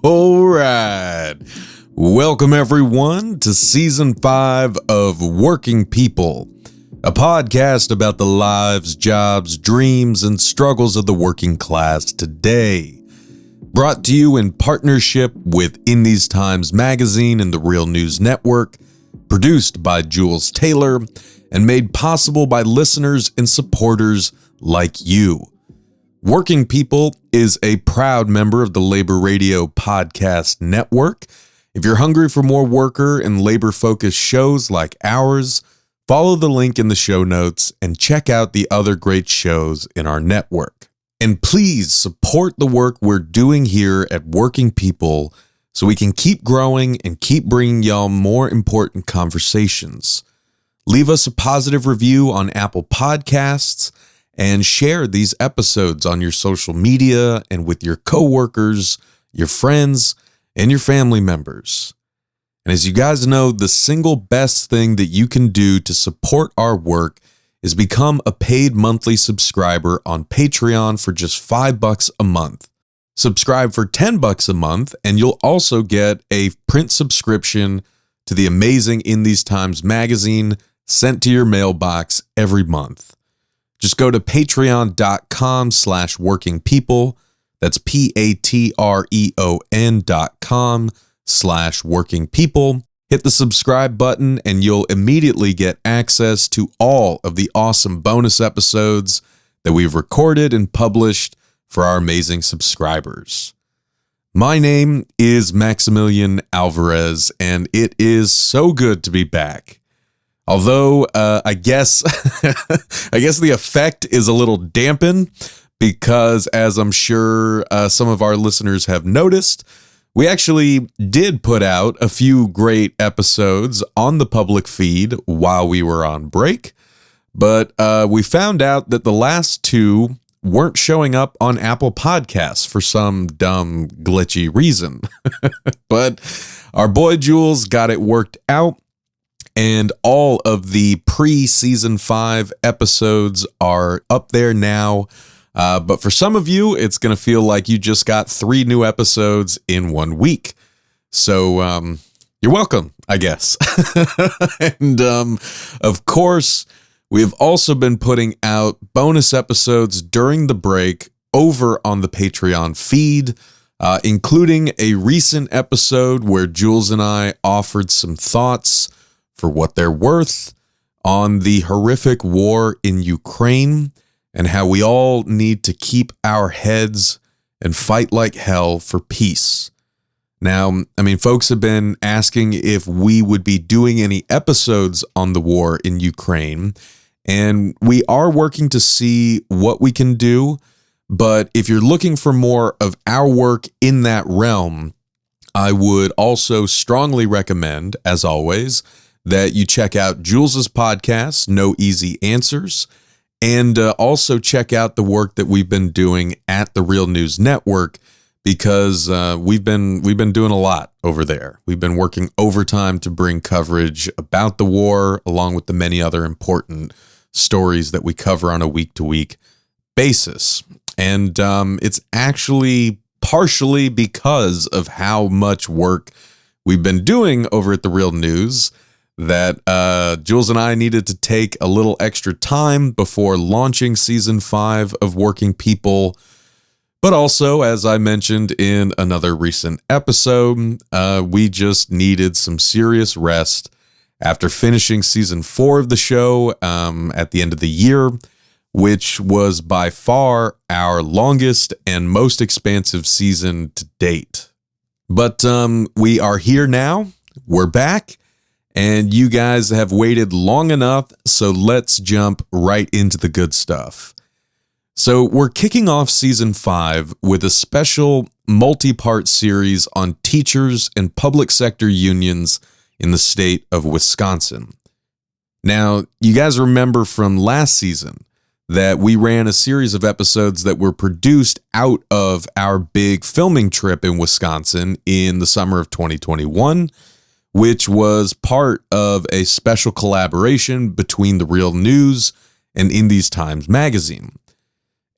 All right. Welcome, everyone, to Season 5 of Working People, a podcast about the lives, jobs, dreams, and struggles of the working class today. Brought to you in partnership with In These Times magazine and the Real News Network, produced by Jules Taylor, and made possible by listeners and supporters like you. Working People is a proud member of the Labor Radio Podcast Network. If you're hungry for more worker and labor-focused shows like ours, follow the link in the show notes and check out the other great shows in our network. And please support the work we're doing here at Working People so we can keep growing and keep bringing y'all more important conversations. Leave us a positive review on Apple Podcasts and share these episodes on your social media and with your coworkers, your friends, and your family members. And as you guys know, the single best thing that you can do to support our work is become a paid monthly subscriber on Patreon for just $5 a month. Subscribe for $10 a month, and you'll also get a print subscription to the amazing In These Times magazine sent to your mailbox every month. Just go to patreon.com/workingpeople. That's patreon.com/workingpeople. Hit the subscribe button and you'll immediately get access to all of the awesome bonus episodes that we've recorded and published for our amazing subscribers. My name is Maximilian Alvarez, and it is so good to be back. Although, I guess the effect is a little dampened because, as I'm sure some of our listeners have noticed, we actually did put out a few great episodes on the public feed while we were on break, but we found out that the last two weren't showing up on Apple Podcasts for some dumb, glitchy reason. But our boy Jules got it worked out, and all of the pre-season 5 episodes are up there now. But for some of you, it's going to feel like you just got 3 new episodes in 1 week. So you're welcome, I guess. And of course, we've also been putting out bonus episodes during the break over on the Patreon feed, including a recent episode where Jules and I offered some thoughts for what they're worth on the horrific war in Ukraine and how we all need to keep our heads and fight like hell for peace. Now, I mean, folks have been asking if we would be doing any episodes on the war in Ukraine, and we are working to see what we can do. But if you're looking for more of our work in that realm, I would also strongly recommend, as always, that you check out Jules's podcast, No Easy Answers, and also check out the work that we've been doing at the Real News Network, because we've been doing a lot over there. We've been working overtime to bring coverage about the war, along with the many other important stories that we cover on a week-to-week basis. And it's actually partially because of how much work we've been doing over at the Real News that Jules and I needed to take a little extra time before launching Season 5 of Working People. But also, as I mentioned in another recent episode, we just needed some serious rest after finishing Season 4 of the show at the end of the year, which was by far our longest and most expansive season to date. But we are here now. We're back. And you guys have waited long enough, so let's jump right into the good stuff. So we're kicking off Season 5 with a special multi-part series on teachers and public sector unions in the state of Wisconsin. Now, you guys remember from last season that we ran a series of episodes that were produced out of our big filming trip in Wisconsin in the summer of 2021, which was part of a special collaboration between the Real News and In These Times magazine.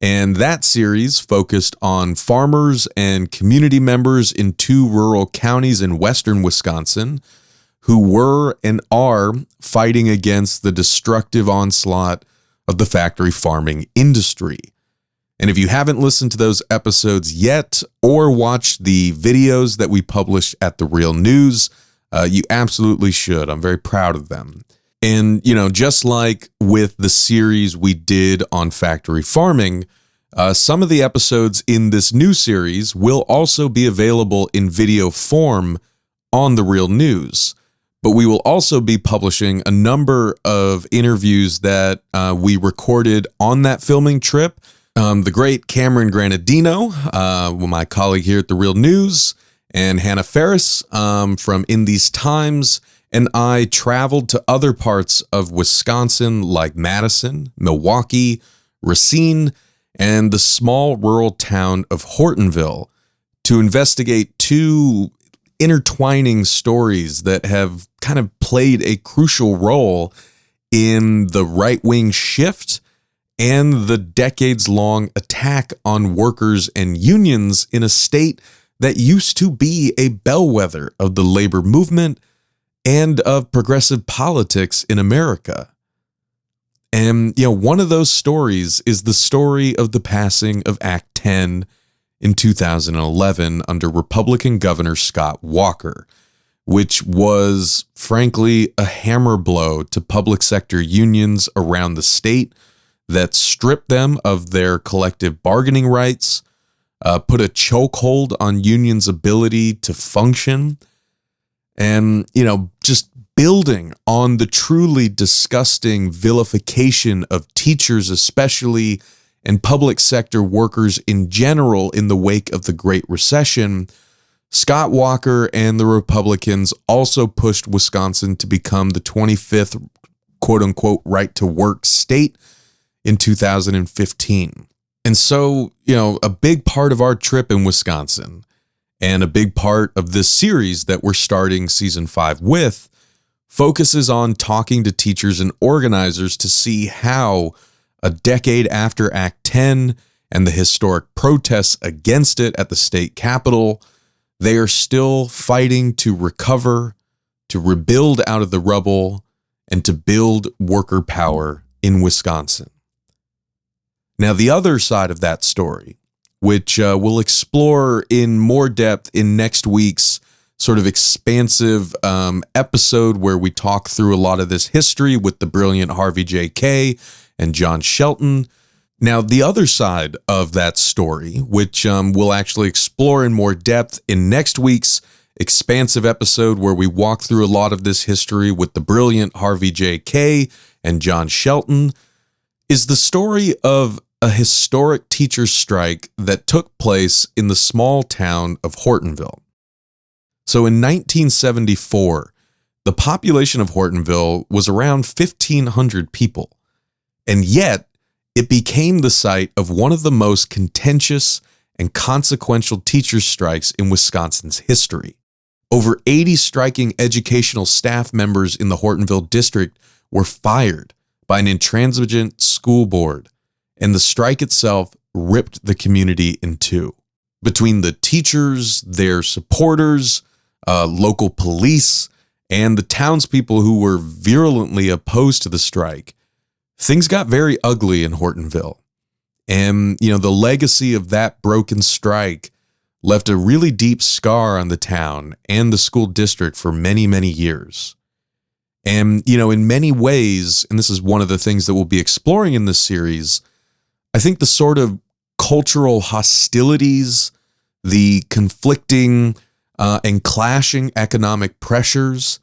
And that series focused on farmers and community members in 2 rural counties in western Wisconsin who were and are fighting against the destructive onslaught of the factory farming industry. And if you haven't listened to those episodes yet or watched the videos that we published at The Real News, you absolutely should. I'm very proud of them. And, just like with the series we did on factory farming, some of the episodes in this new series will also be available in video form on The Real News. But we will also be publishing a number of interviews that we recorded on that filming trip. The great Cameron Granadino, my colleague here at The Real News, and Hannah Faris from In These Times, and I traveled to other parts of Wisconsin like Madison, Milwaukee, Racine, and the small rural town of Hortonville to investigate 2 intertwining stories that have kind of played a crucial role in the right-wing shift and the decades-long attack on workers and unions in a state that used to be a bellwether of the labor movement and of progressive politics in America. And, one of those stories is the story of the passing of Act 10 in 2011 under Republican Governor Scott Walker, which was, frankly, a hammer blow to public sector unions around the state that stripped them of their collective bargaining rights, put a chokehold on unions' ability to function, and, just building on the truly disgusting vilification of teachers especially, and public sector workers in general in the wake of the Great Recession, Scott Walker and the Republicans also pushed Wisconsin to become the 25th quote-unquote right-to-work state in 2015. And so, a big part of our trip in Wisconsin and a big part of this series that we're starting season 5 with focuses on talking to teachers and organizers to see how a decade after Act 10 and the historic protests against it at the state capitol, they are still fighting to recover, to rebuild out of the rubble, and to build worker power in Wisconsin. Now, the other side of that story, which we'll explore in more depth in next week's sort of expansive episode where we talk through a lot of this history with the brilliant Harvey J. Kaye and John Shelton. Now, the other side of that story, which we'll actually explore in more depth in next week's expansive episode where we walk through a lot of this history with the brilliant Harvey J. Kaye and John Shelton, is the story of a historic teacher strike that took place in the small town of Hortonville. So in 1974, the population of Hortonville was around 1,500 people, and yet it became the site of one of the most contentious and consequential teacher strikes in Wisconsin's history. Over 80 striking educational staff members in the Hortonville district were fired by an intransigent school board, and the strike itself ripped the community in two. Between the teachers, their supporters, local police, and the townspeople who were virulently opposed to the strike, things got very ugly in Hortonville. And, the legacy of that broken strike left a really deep scar on the town and the school district for many, many years. And, in many ways, and this is one of the things that we'll be exploring in this series, I think the sort of cultural hostilities, the conflicting and clashing economic pressures,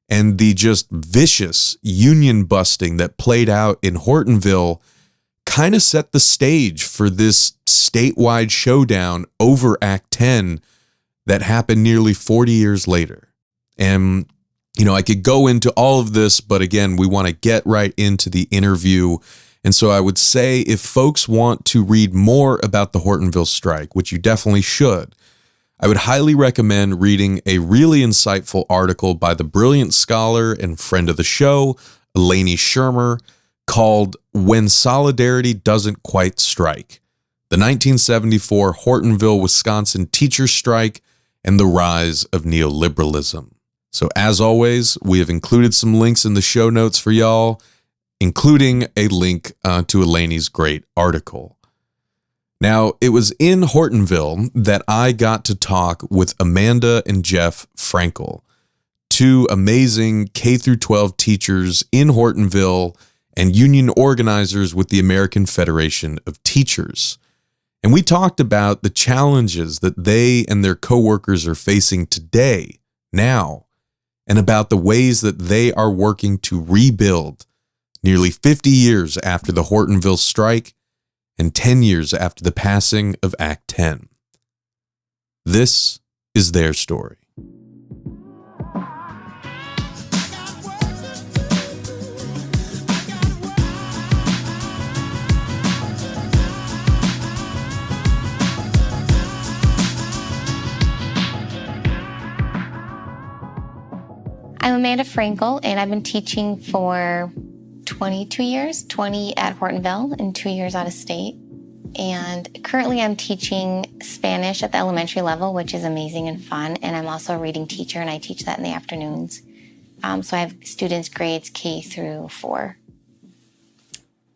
and the just vicious union busting that played out in Hortonville kind of set the stage for this statewide showdown over Act 10 that happened nearly 40 years later. And, I could go into all of this, but again, we want to get right into the interview. And so I would say if folks want to read more about the Hortonville strike, which you definitely should, I would highly recommend reading a really insightful article by the brilliant scholar and friend of the show, Eleni Shermer, called When Solidarity Doesn't Quite Strike, the 1974 Hortonville, Wisconsin teacher strike, and the rise of neoliberalism. So as always, we have included some links in the show notes for y'all, including a link to Elaine's great article. Now, it was in Hortonville that I got to talk with Amanda and Jeff Frenkel, two amazing K-12 teachers in Hortonville and union organizers with the American Federation of Teachers. And we talked about the challenges that they and their coworkers are facing today, now, and about the ways that they are working to rebuild nearly 50 years after the Hortonville strike and 10 years after the passing of Act 10. This is their story. I'm Amanda Frenkel, and I've been teaching for 22 years, 20 at Hortonville and 2 years out of state. And currently I'm teaching Spanish at the elementary level, which is amazing and fun. And I'm also a reading teacher, and I teach that in the afternoons. So I have students grades K through 4.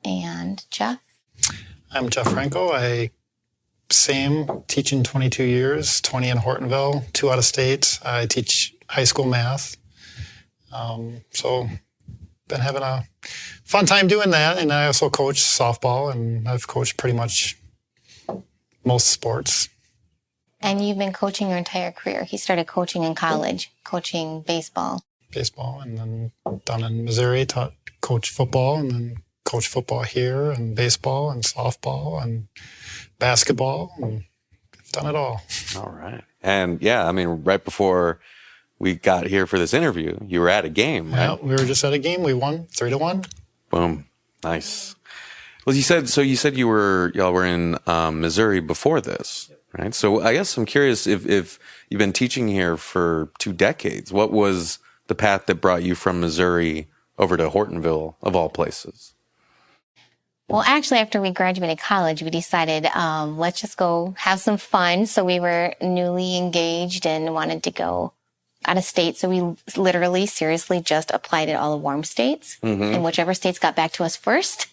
And Jeff? I'm Jeff Frenkel. Same, teaching 22 years, 20 in Hortonville, 2 out of state. I teach high school math. So been having a fun time doing that. And I also coach softball, and I've coached pretty much most sports. And you've been coaching your entire career. He started coaching in college, coaching baseball. And then down in Missouri, coach football, and then coach football here, and baseball, and softball, and basketball, and I've done it all. All right. And yeah, I mean, right before we got here for this interview, you were at a game, right? Yeah, we were just at a game. We won 3-1. Boom. Nice. Well, you said y'all were in Missouri before this, right? So I guess I'm curious if you've been teaching here for 2 decades, what was the path that brought you from Missouri over to Hortonville, of all places? Well, actually, after we graduated college, we decided, let's just go have some fun. So we were newly engaged and wanted to go out of state. So we literally, seriously just applied at all the warm states. And whichever states got back to us first,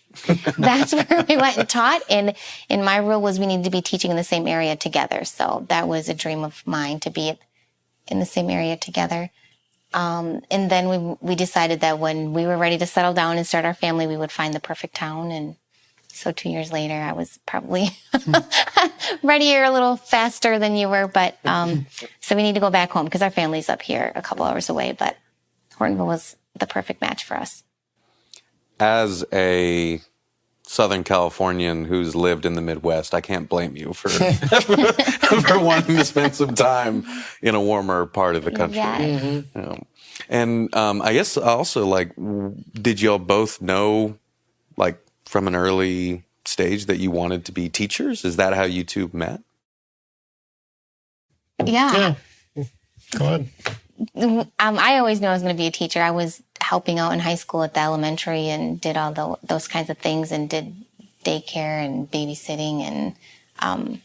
that's where we went and taught. And my rule was we needed to be teaching in the same area together. So that was a dream of mine, to be in the same area together. And then we decided that when we were ready to settle down and start our family, we would find the perfect town. And so 2 years later, I was probably readier a little faster than you were. But so we need to go back home because our family's up here a couple hours away. But Hortonville was the perfect match for us. As a Southern Californian who's lived in the Midwest, I can't blame you for for wanting to spend some time in a warmer part of the country. Yes. And I guess also, like, did y'all both know, like, from an early stage that you wanted to be teachers? Is that how you two met? Yeah. Go ahead. I always knew I was going to be a teacher. I was helping out in high school at the elementary and did all those kinds of things and did daycare and babysitting. And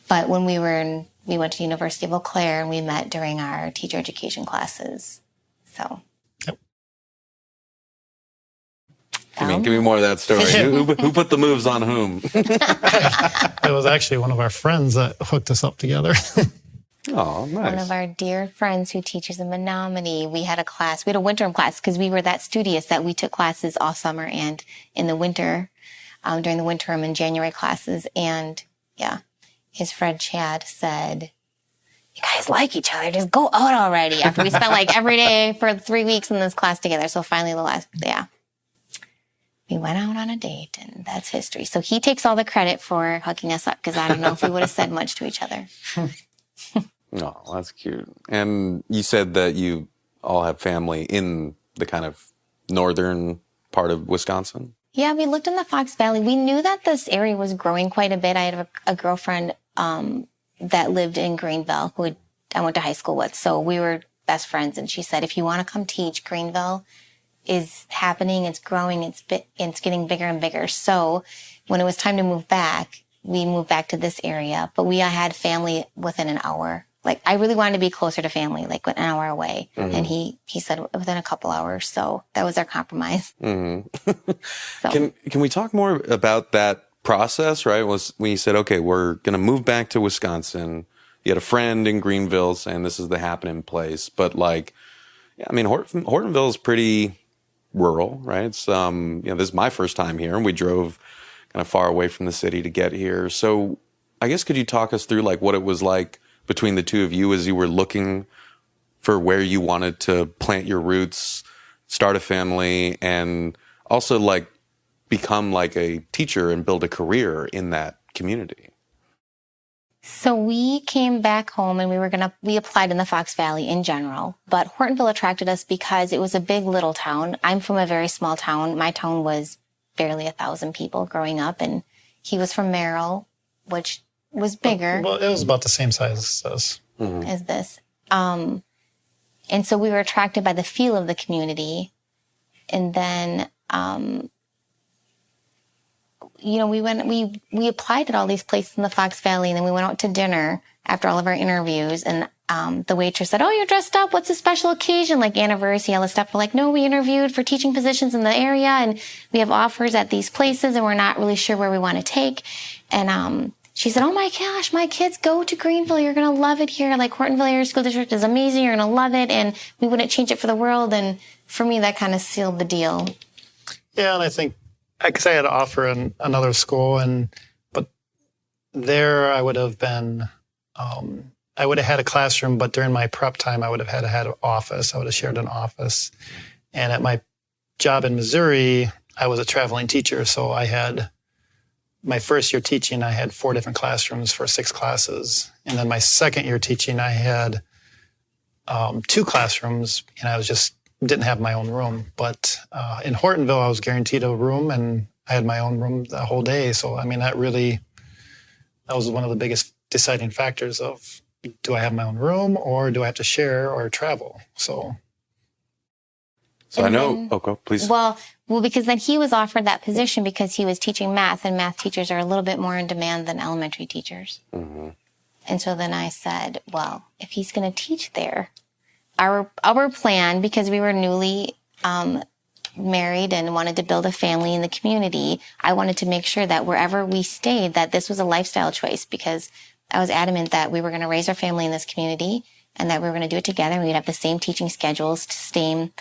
but when we went to University of Eau Claire, and we met during our teacher education classes. So. Yep. Give me more of that story. Who put the moves on whom? It was actually one of our friends that hooked us up together. Oh, nice. One of our dear friends who teaches in Menominee. We had a winter term class because we were that studious that we took classes all summer and in the winter, during the winter term and January classes. And yeah, his friend Chad said, "You guys like each other. Just go out already." After we spent like every day for 3 weeks in this class together. So finally we went out on a date, and that's history. So he takes all the credit for hooking us up because I don't know if we would have said much to each other. Oh, that's cute. And you said that you all have family in the kind of northern part of Wisconsin? Yeah, we looked in the Fox Valley. We knew that this area was growing quite a bit. I had a girlfriend that lived in Greenville who I went to high school with. So we were best friends. And she said, if you want to come teach, Greenville is happening. It's growing. It's getting bigger and bigger. So when it was time to move back, we moved back to this area, but we had family within an hour. Like, I really wanted to be closer to family, like an hour away. Mm-hmm. And he said within a couple hours. So that was our compromise. Mm-hmm. So. Can we talk more about that process, right? Was when you said, okay, we're going to move back to Wisconsin. You had a friend in Greenville saying this is the happening place. But like, yeah, I mean, Hortonville is pretty rural, right? It's, this is my first time here, and we drove kind of far away from the city to get here. So I guess could you talk us through like what it was like between the two of you as you were looking for where you wanted to plant your roots, start a family, and also like become like a teacher and build a career in that community? So we came back home and we applied in the Fox Valley in general, but Hortonville attracted us because it was a big little town. I'm from a very small town. My town was barely 1,000 people growing up, and he was from Merrill, which was bigger. Well, it was about the same size as this. Mm-hmm. As this. And so we were attracted by the feel of the community. And then, we applied at all these places in the Fox Valley, and then we went out to dinner after all of our interviews, and the waitress said, "Oh, you're dressed up. What's a special occasion?" Like anniversary, all this stuff. We're like, "No, we interviewed for teaching positions in the area, and we have offers at these places, and we're not really sure where we want to take." And she said, "Oh my gosh, my kids go to Greenville. You're going to love it here. Like, Hortonville Area School District is amazing. You're going to love it, and we wouldn't change it for the world." And for me, that kind of sealed the deal. Yeah, and I think because I had an offer in another school, but there I would have been, I would have had a classroom, but during my prep time, I would have had an office. I would have shared an office. And at my job in Missouri, I was a traveling teacher. So I had my first year teaching, I had 4 different classrooms for 6 classes. And then my second year teaching, I had 2 classrooms, and I didn't have my own room. But in Hortonville, I was guaranteed a room, and I had my own room the whole day. So, I mean, that was one of the biggest deciding factors of, do I have my own room, or do I have to share or travel? So I know. Go, please. Well, because then he was offered that position because he was teaching math, and math teachers are a little bit more in demand than elementary teachers. Mm-hmm. And so then I said, well, if he's going to teach there, our plan, because we were newly married and wanted to build a family in the community, I wanted to make sure that wherever we stayed, that this was a lifestyle choice, because I was adamant that we were going to raise our family in this community and that we were going to do it together. We'd have the same teaching schedules, same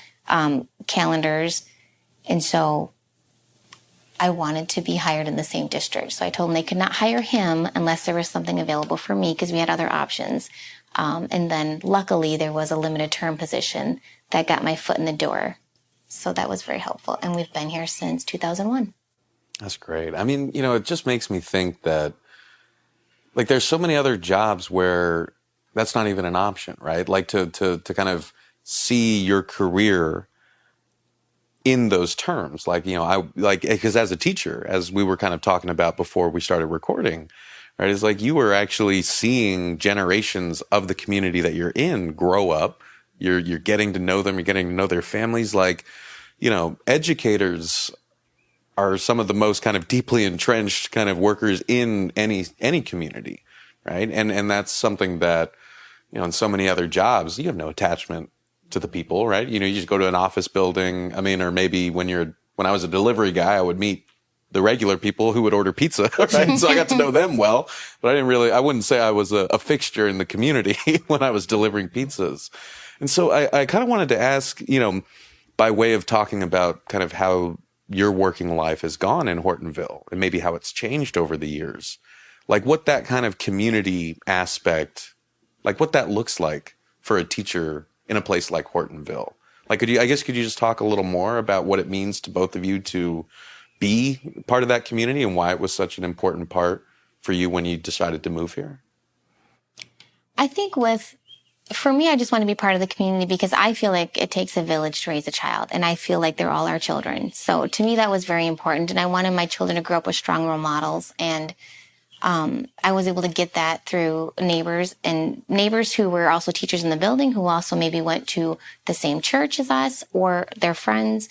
calendars. And so I wanted to be hired in the same district. So I told them they could not hire him unless there was something available for me, because we had other options. And then luckily there was a limited term position that got my foot in the door. So that was very helpful. And we've been here since 2001. That's great. I mean, it just makes me think that, like, there's so many other jobs where that's not even an option, right? Like to kind of see your career in those terms. Like, because as a teacher, as we were kind of talking about before we started recording, right? It's like you were actually seeing generations of the community that you're in grow up. You're getting to know them. You're getting to know their families. Like, educators are some of the most kind of deeply entrenched kind of workers in any community, right? And that's something that, in so many other jobs, you have no attachment to the people, right? You just go to an office building. I mean, or maybe when I was a delivery guy, I would meet the regular people who would order pizza, right? So I got to know them well, but I wouldn't say I was a fixture in the community when I was delivering pizzas. And so I kind of wanted to ask, by way of talking about kind of how your working life has gone in Hortonville and maybe how it's changed over the years, like what that kind of community aspect, like what that looks like for a teacher in a place like Hortonville. Like, could you just talk a little more about what it means to both of you to be part of that community and why it was such an important part for you when you decided to move here? I think for me, I just want to be part of the community because I feel like it takes a village to raise a child, and I feel like they're all our children. So to me, that was very important, and I wanted my children to grow up with strong role models, and I was able to get that through neighbors who were also teachers in the building, who also maybe went to the same church as us or their friends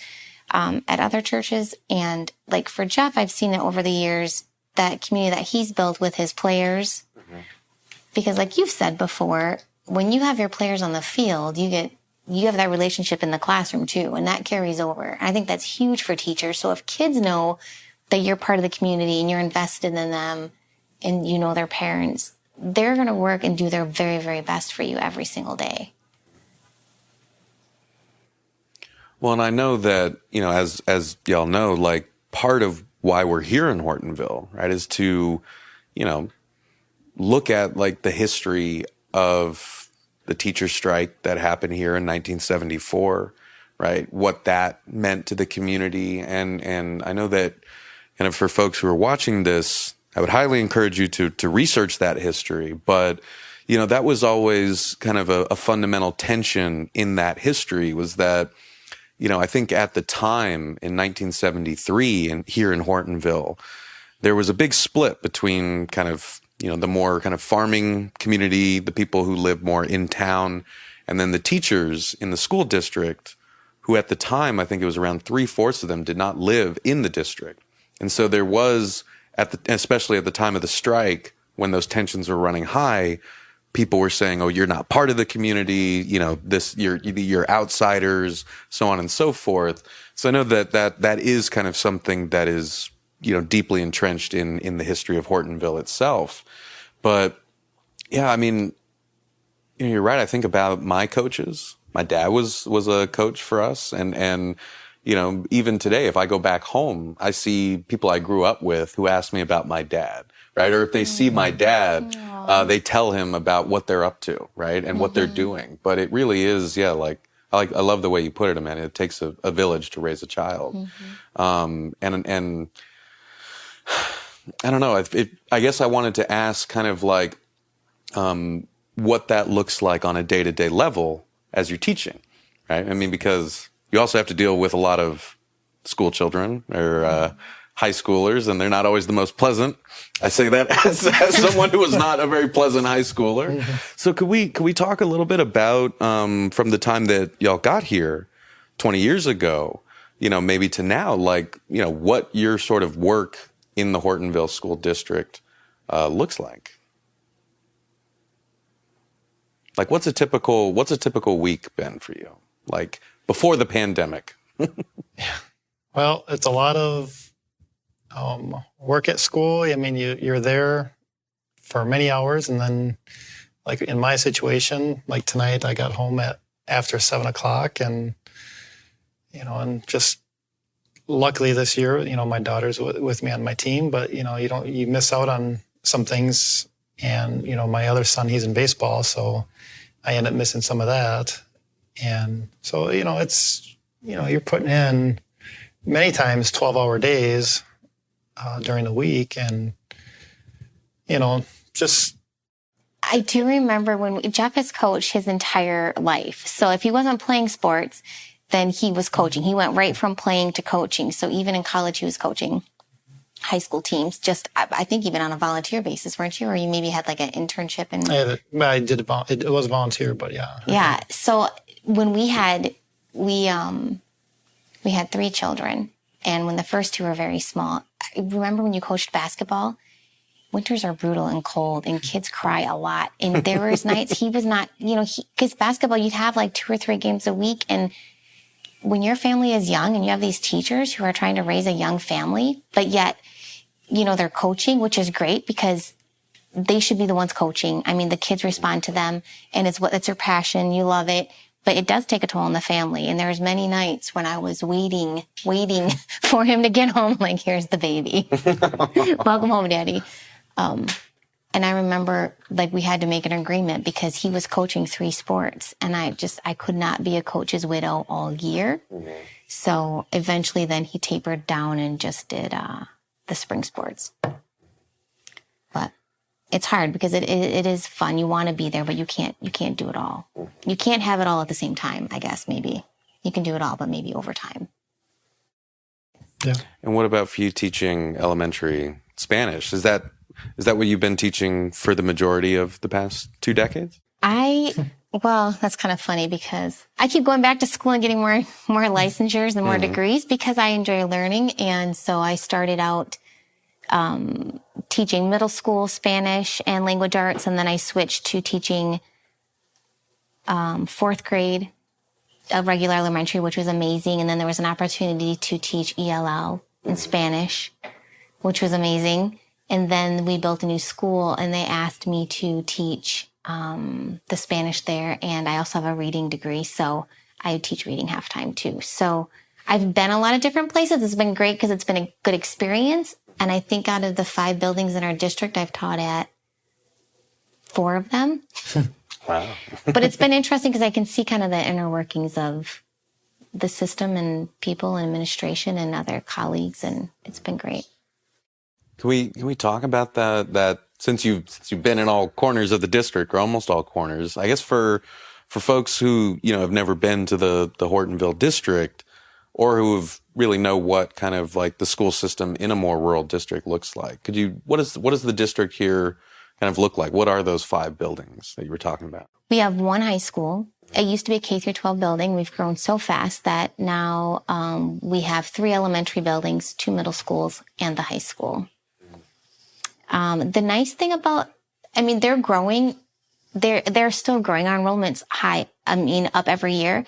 at other churches. And like for Jeff, I've seen it over the years. that community that he's built with his players. Mm-hmm. Because like you've said before, when you have your players on the field, you have that relationship in the classroom too, and that carries over. And I think that's huge for teachers. So if kids know that you're part of the community and you're invested in them and you know their parents, they're going to work and do their very, very best for you every single day. Well, and I know that, as y'all know, like part of why we're here in Hortonville, right, is to, look at like the history of the teacher strike that happened here in 1974, right? What that meant to the community. And I know that kind of for folks who are watching this, I would highly encourage you to research that history. But, that was always kind of a fundamental tension in that history was that, I think at the time in 1973 and here in Hortonville, there was a big split between kind of, the more kind of farming community, the people who live more in town, and then the teachers in the school district, who at the time, I think it was around 3/4 of them did not live in the district. And so there was, especially at the time of the strike, when those tensions were running high, people were saying, "Oh, you're not part of the community. You're outsiders," so on and so forth. So I know that is kind of something that is, deeply entrenched in the history of Hortonville itself. But yeah, I mean, you're right. I think about my coaches. My dad was a coach for us, and even today, if I go back home, I see people I grew up with who ask me about my dad, right? Or if they see my dad, they tell him about what they're up to, right? And what they're doing. But it really is, yeah, I love the way you put it, Amanda. It takes a village to raise a child. And I don't know. I guess I wanted to ask kind of like what that looks like on a day-to-day level as you're teaching, right? I mean, because you also have to deal with a lot of school children or high schoolers, and they're not always the most pleasant. I say that as someone who was not a very pleasant high schooler. So could we talk a little bit about from the time that y'all got here 20 years ago, maybe to now, like, what your sort of work in the Hortonville School District looks like? Like, what's a typical week been for you? Like before the pandemic? Yeah. Well, it's a lot of work at school. I mean, you're there for many hours, and then, like in my situation, like tonight, I got home after 7:00, and and just luckily this year, my daughter's with me on my team, but you miss out on some things, and my other son, he's in baseball, so I end up missing some of that, and so it's you're putting in many times 12-hour days during the week, and just. I do remember when Jeff has coached his entire life. So if he wasn't playing sports, then he was coaching. He went right from playing to coaching. So even in college, he was coaching high school teams. Just I think even on a volunteer basis, weren't you? Or you maybe had like an internship. I did it was volunteer, but yeah. Yeah. So when we had 3 children, and when the first 2 were very small, I remember when you coached basketball, winters are brutal and cold, and kids cry a lot. And there was nights he was not, because basketball, you'd have like 2 or 3 games a week. And when your family is young and you have these teachers who are trying to raise a young family, but yet, they're coaching, which is great because they should be the ones coaching. I mean, the kids respond to them, and it's their passion. You love it. But it does take a toll on the family. And there's many nights when I was waiting for him to get home. Like, here's the baby. Welcome home, Daddy. And I remember, like, we had to make an agreement because he was coaching 3 sports, and I could not be a coach's widow all year. So eventually then he tapered down and just did the spring sports. But it's hard because it is fun. You want to be there, but you can't do it all. You can't have it all at the same time, I guess, maybe. You can do it all, but maybe over time. Yeah. And what about for you teaching elementary Spanish? Is that what you've been teaching for the majority of the past 2 decades? Well, that's kind of funny because I keep going back to school and getting more licensures and more degrees because I enjoy learning. And so I started out teaching middle school Spanish and language arts, and then I switched to teaching 4th grade of regular elementary, which was amazing. And then there was an opportunity to teach ELL in Spanish, which was amazing. And then we built a new school, and they asked me to teach the Spanish there. And I also have a reading degree, so I teach reading half-time too. So I've been a lot of different places. It's been great because it's been a good experience. And I think out of the 5 buildings in our district, I've taught at 4 of them. Wow. But it's been interesting because I can see kind of the inner workings of the system and people and administration and other colleagues, and it's been great. Can we talk about that since you've been in all corners of the district, or almost all corners? I guess for folks who have never been to the Hortonville district, or who really know what kind of like the school system in a more rural district looks like, what does the district here kind of look like? What are those 5 buildings that you were talking about? We have 1 high school. It used to be a K-12 building. We've grown so fast that now we have 3 elementary buildings, 2 middle schools, and the high school. The nice thing about, they're growing. They're still growing. Our enrollment's high. Up every year.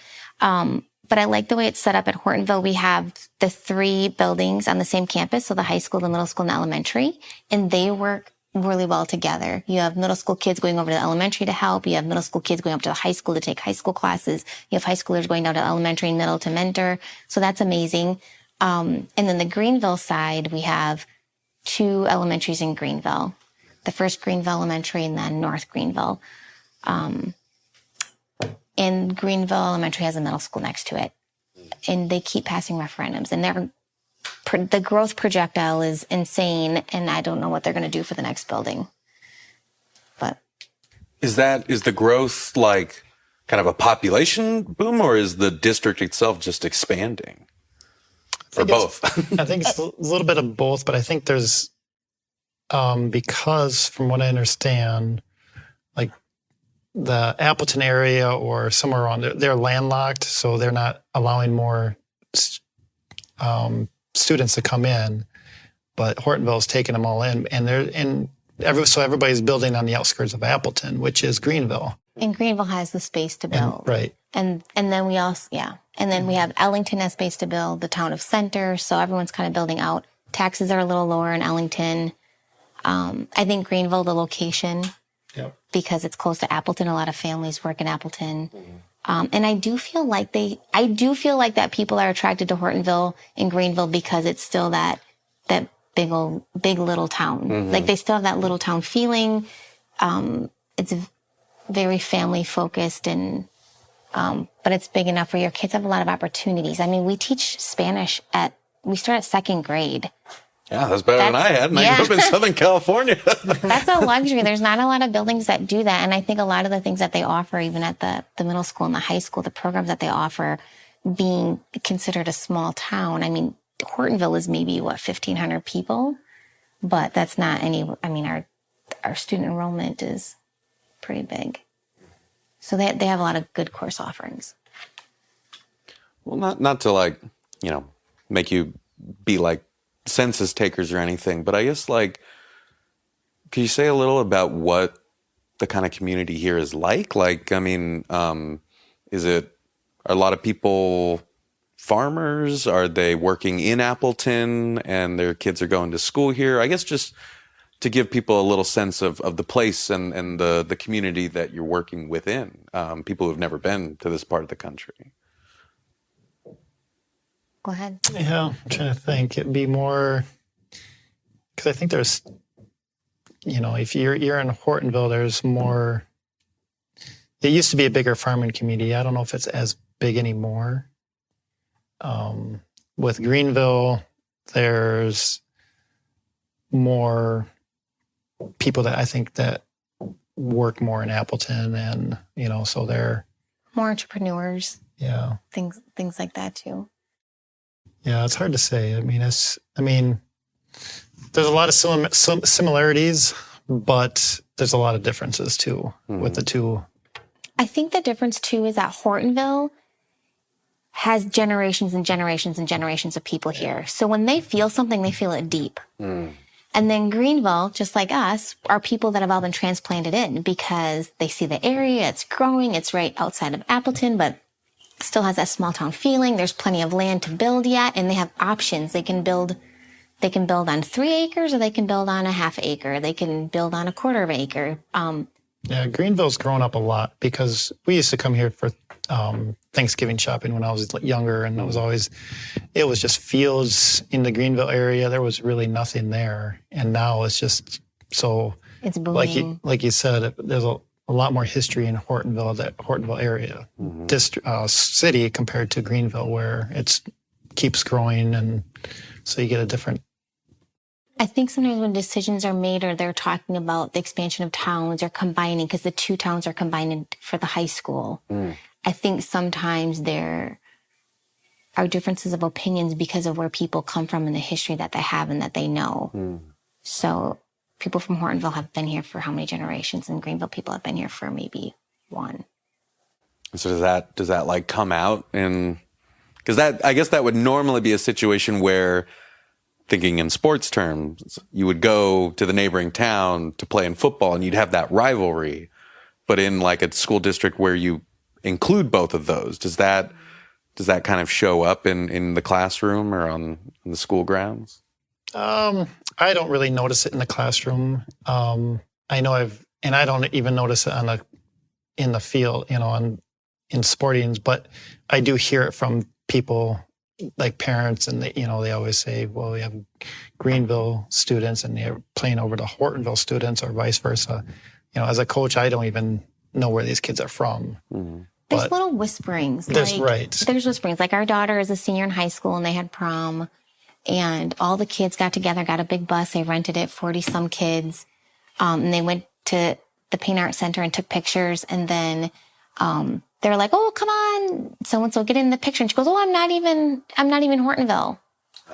But I like the way it's set up at Hortonville. We have the 3 buildings on the same campus, so the high school, the middle school, and the elementary, and they work really well together. You have middle school kids going over to the elementary to help. You have middle school kids going up to the high school to take high school classes. You have high schoolers going down to elementary and middle to mentor. So that's amazing. And then the Greenville side, we have 2 elementaries in Greenville. The first Greenville Elementary and then North Greenville. And Greenville Elementary has a middle school next to it. And they keep passing referendums. And the growth projectile is insane, and I don't know what they're going to do for the next building. But is the growth like kind of a population boom, or is the district itself just expanding? Or both? I think it's a little bit of both, but I think there's because from what I understand, like the Appleton area or somewhere around there, they're landlocked, so they're not allowing more students to come in, but Hortonville's taking them all in, and so everybody's building on the outskirts of Appleton, which is Greenville. And Greenville has the space to build, right? And then we also and then we have Ellington has space to build, the town of Center, so everyone's kind of building out. Taxes are a little lower in Ellington. I think Greenville, the location, because it's close to Appleton, a lot of families work in Appleton. And I do feel like that people are attracted to Hortonville and Greenville because it's still that big little town. Mm-hmm. Like they still have that little town feeling. It's very family focused but it's big enough where your kids have a lot of opportunities. We teach Spanish we start at 2nd grade. Yeah, that's better than I had. And I grew up in Southern California. That's a luxury. There's not a lot of buildings that do that. And I think a lot of the things that they offer, even at the middle school and the high school, the programs that they offer, being considered a small town. Hortonville is maybe, 1,500 people? But that's not our student enrollment is pretty big. So they have a lot of good course offerings. Well, not to make you be like census takers or anything, but I guess could you say a little about what the kind of community here is like? Is it, are a lot of people farmers? Are they working in Appleton and their kids are going to school here? I guess just to give people a little sense of the place and the community that you're working within, people who've never been to this part of the country. Go ahead. Yeah, I'm trying to think. It'd be more, because I think there's, if you're in Hortonville, there's more. It used to be a bigger farming community. I don't know if it's as big anymore. With Greenville, there's more people that I think that work more in Appleton, and so they're more entrepreneurs. Yeah, things like that too. Yeah, it's hard to say. There's a lot of similarities, but there's a lot of differences too with the two. I think the difference too is that Hortonville has generations and generations and generations of people here. So when they feel something, they feel it deep. And And then Greenville, just like us, are people that have all been transplanted in because they see the area, it's growing, it's right outside of Appleton, but still has that small town feeling. There's plenty of land to build yet, and they have options. They can build on 3 acres, or they can build on a half acre. They can build on a quarter of an acre. Yeah, Greenville's grown up a lot because we used to come here for Thanksgiving shopping when I was younger, and it was just fields in the Greenville area. There was really nothing there, and now it's just so. It's booming. Like you said, there's a lot more history in Hortonville, that Hortonville area, city compared to Greenville, where it keeps growing, and so you get a different. I think sometimes when decisions are made, or they're talking about the expansion of towns or combining, because the 2 towns are combining for the high school, I think sometimes there are differences of opinions because of where people come from and the history that they have and that they know. So people from Hortonville have been here for how many generations, and Greenville people have been here for maybe 1. So does that like come out in, because I guess that would normally be a situation where, thinking in sports terms, you would go to the neighboring town to play in football and you'd have that rivalry. But in like a school district where you include both of those, does that kind of show up in the classroom or on the school grounds? I don't really notice it in the classroom. I know I don't even notice it in the field, in sportings, but I do hear it from people like parents, and they always say, well, we have Greenville students and they're playing over the Hortonville students, or vice versa. As a coach, I don't even know where these kids are from. There's little whisperings. There's whisperings. Like our daughter is a senior in high school and they had prom, and all the kids got together, got a big bus. They rented it, 40 some kids. And they went to the Paint Art Center and took pictures. And then, they were like, oh, come on, so-and-so, get in the picture. And she goes, oh, I'm not even Hortonville.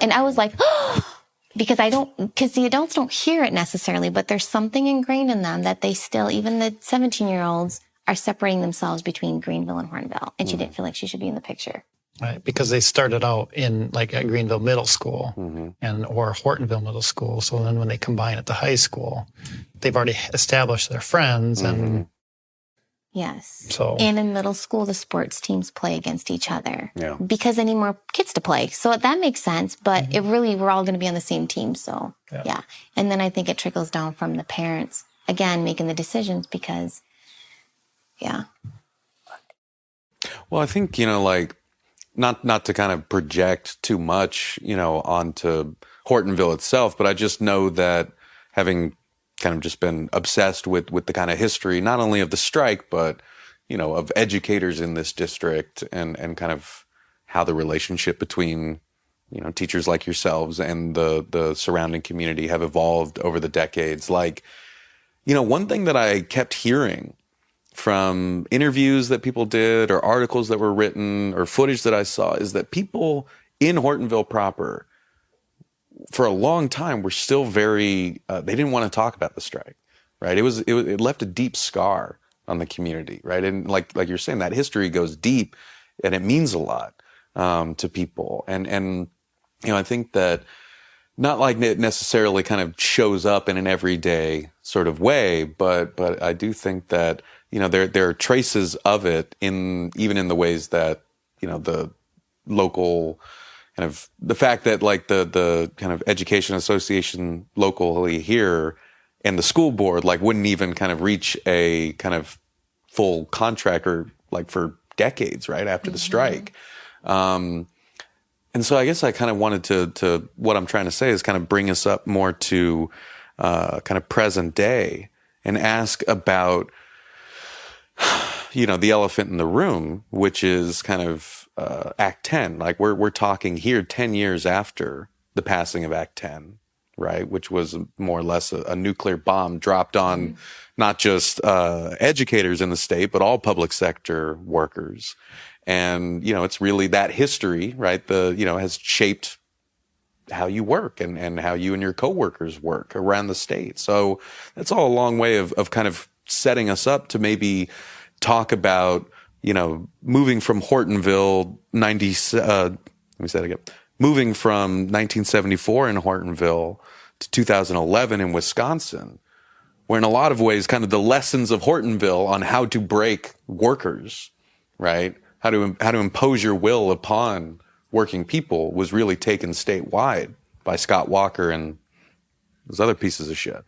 And I was like, oh, because the adults don't hear it necessarily, but there's something ingrained in them that they still, even the 17-year-olds are separating themselves between Greenville and Hortonville. And she didn't feel like she should be in the picture. Right, because they started out at Greenville Middle School or Hortonville Middle School. So then when they combine at the high school, they've already established their friends and. Yes. So. And in middle school, the sports teams play against each other. Yeah. Because they need more kids to play. So that makes sense. But we're all going to be on the same team. So, yeah. And then I think it trickles down from the parents, again, making the decisions because, yeah. Well, I think, like, not to kind of project too much, onto Hortonville itself, but I just know that having kind of just been obsessed with the kind of history, not only of the strike, but, of educators in this district and kind of how the relationship between, teachers like yourselves and the surrounding community have evolved over the decades. Like, one thing that I kept hearing from interviews that people did or articles that were written or footage that I saw is that people in Hortonville proper for a long time were still very, they didn't want to talk about the strike, right? It left a deep scar on the community, right? And like you're saying, that history goes deep and it means a lot to people. And I think that not like it necessarily kind of shows up in an everyday sort of way, but I do think that, there are traces of it even in the ways that, the local kind of the fact that like the kind of education association locally here and the school board like wouldn't even kind of reach a kind of full contract or like for decades, right after the strike. And so I guess I kind of wanted to what I'm trying to say is kind of bring us up more to kind of present day and ask about, the elephant in the room, which is kind of Act 10. Like we're talking here 10 years after the passing of Act 10, right? Which was more or less a nuclear bomb dropped on not just educators in the state, but all public sector workers. And, it's really that history, right? Has shaped how you work and how you and your coworkers work around the state. So that's all a long way of kind of setting us up to maybe talk about, moving from Hortonville, moving from 1974 in Hortonville to 2011 in Wisconsin, where in a lot of ways, kind of the lessons of Hortonville on how to break workers, right? How to impose your will upon working people was really taken statewide by Scott Walker and those other pieces of shit.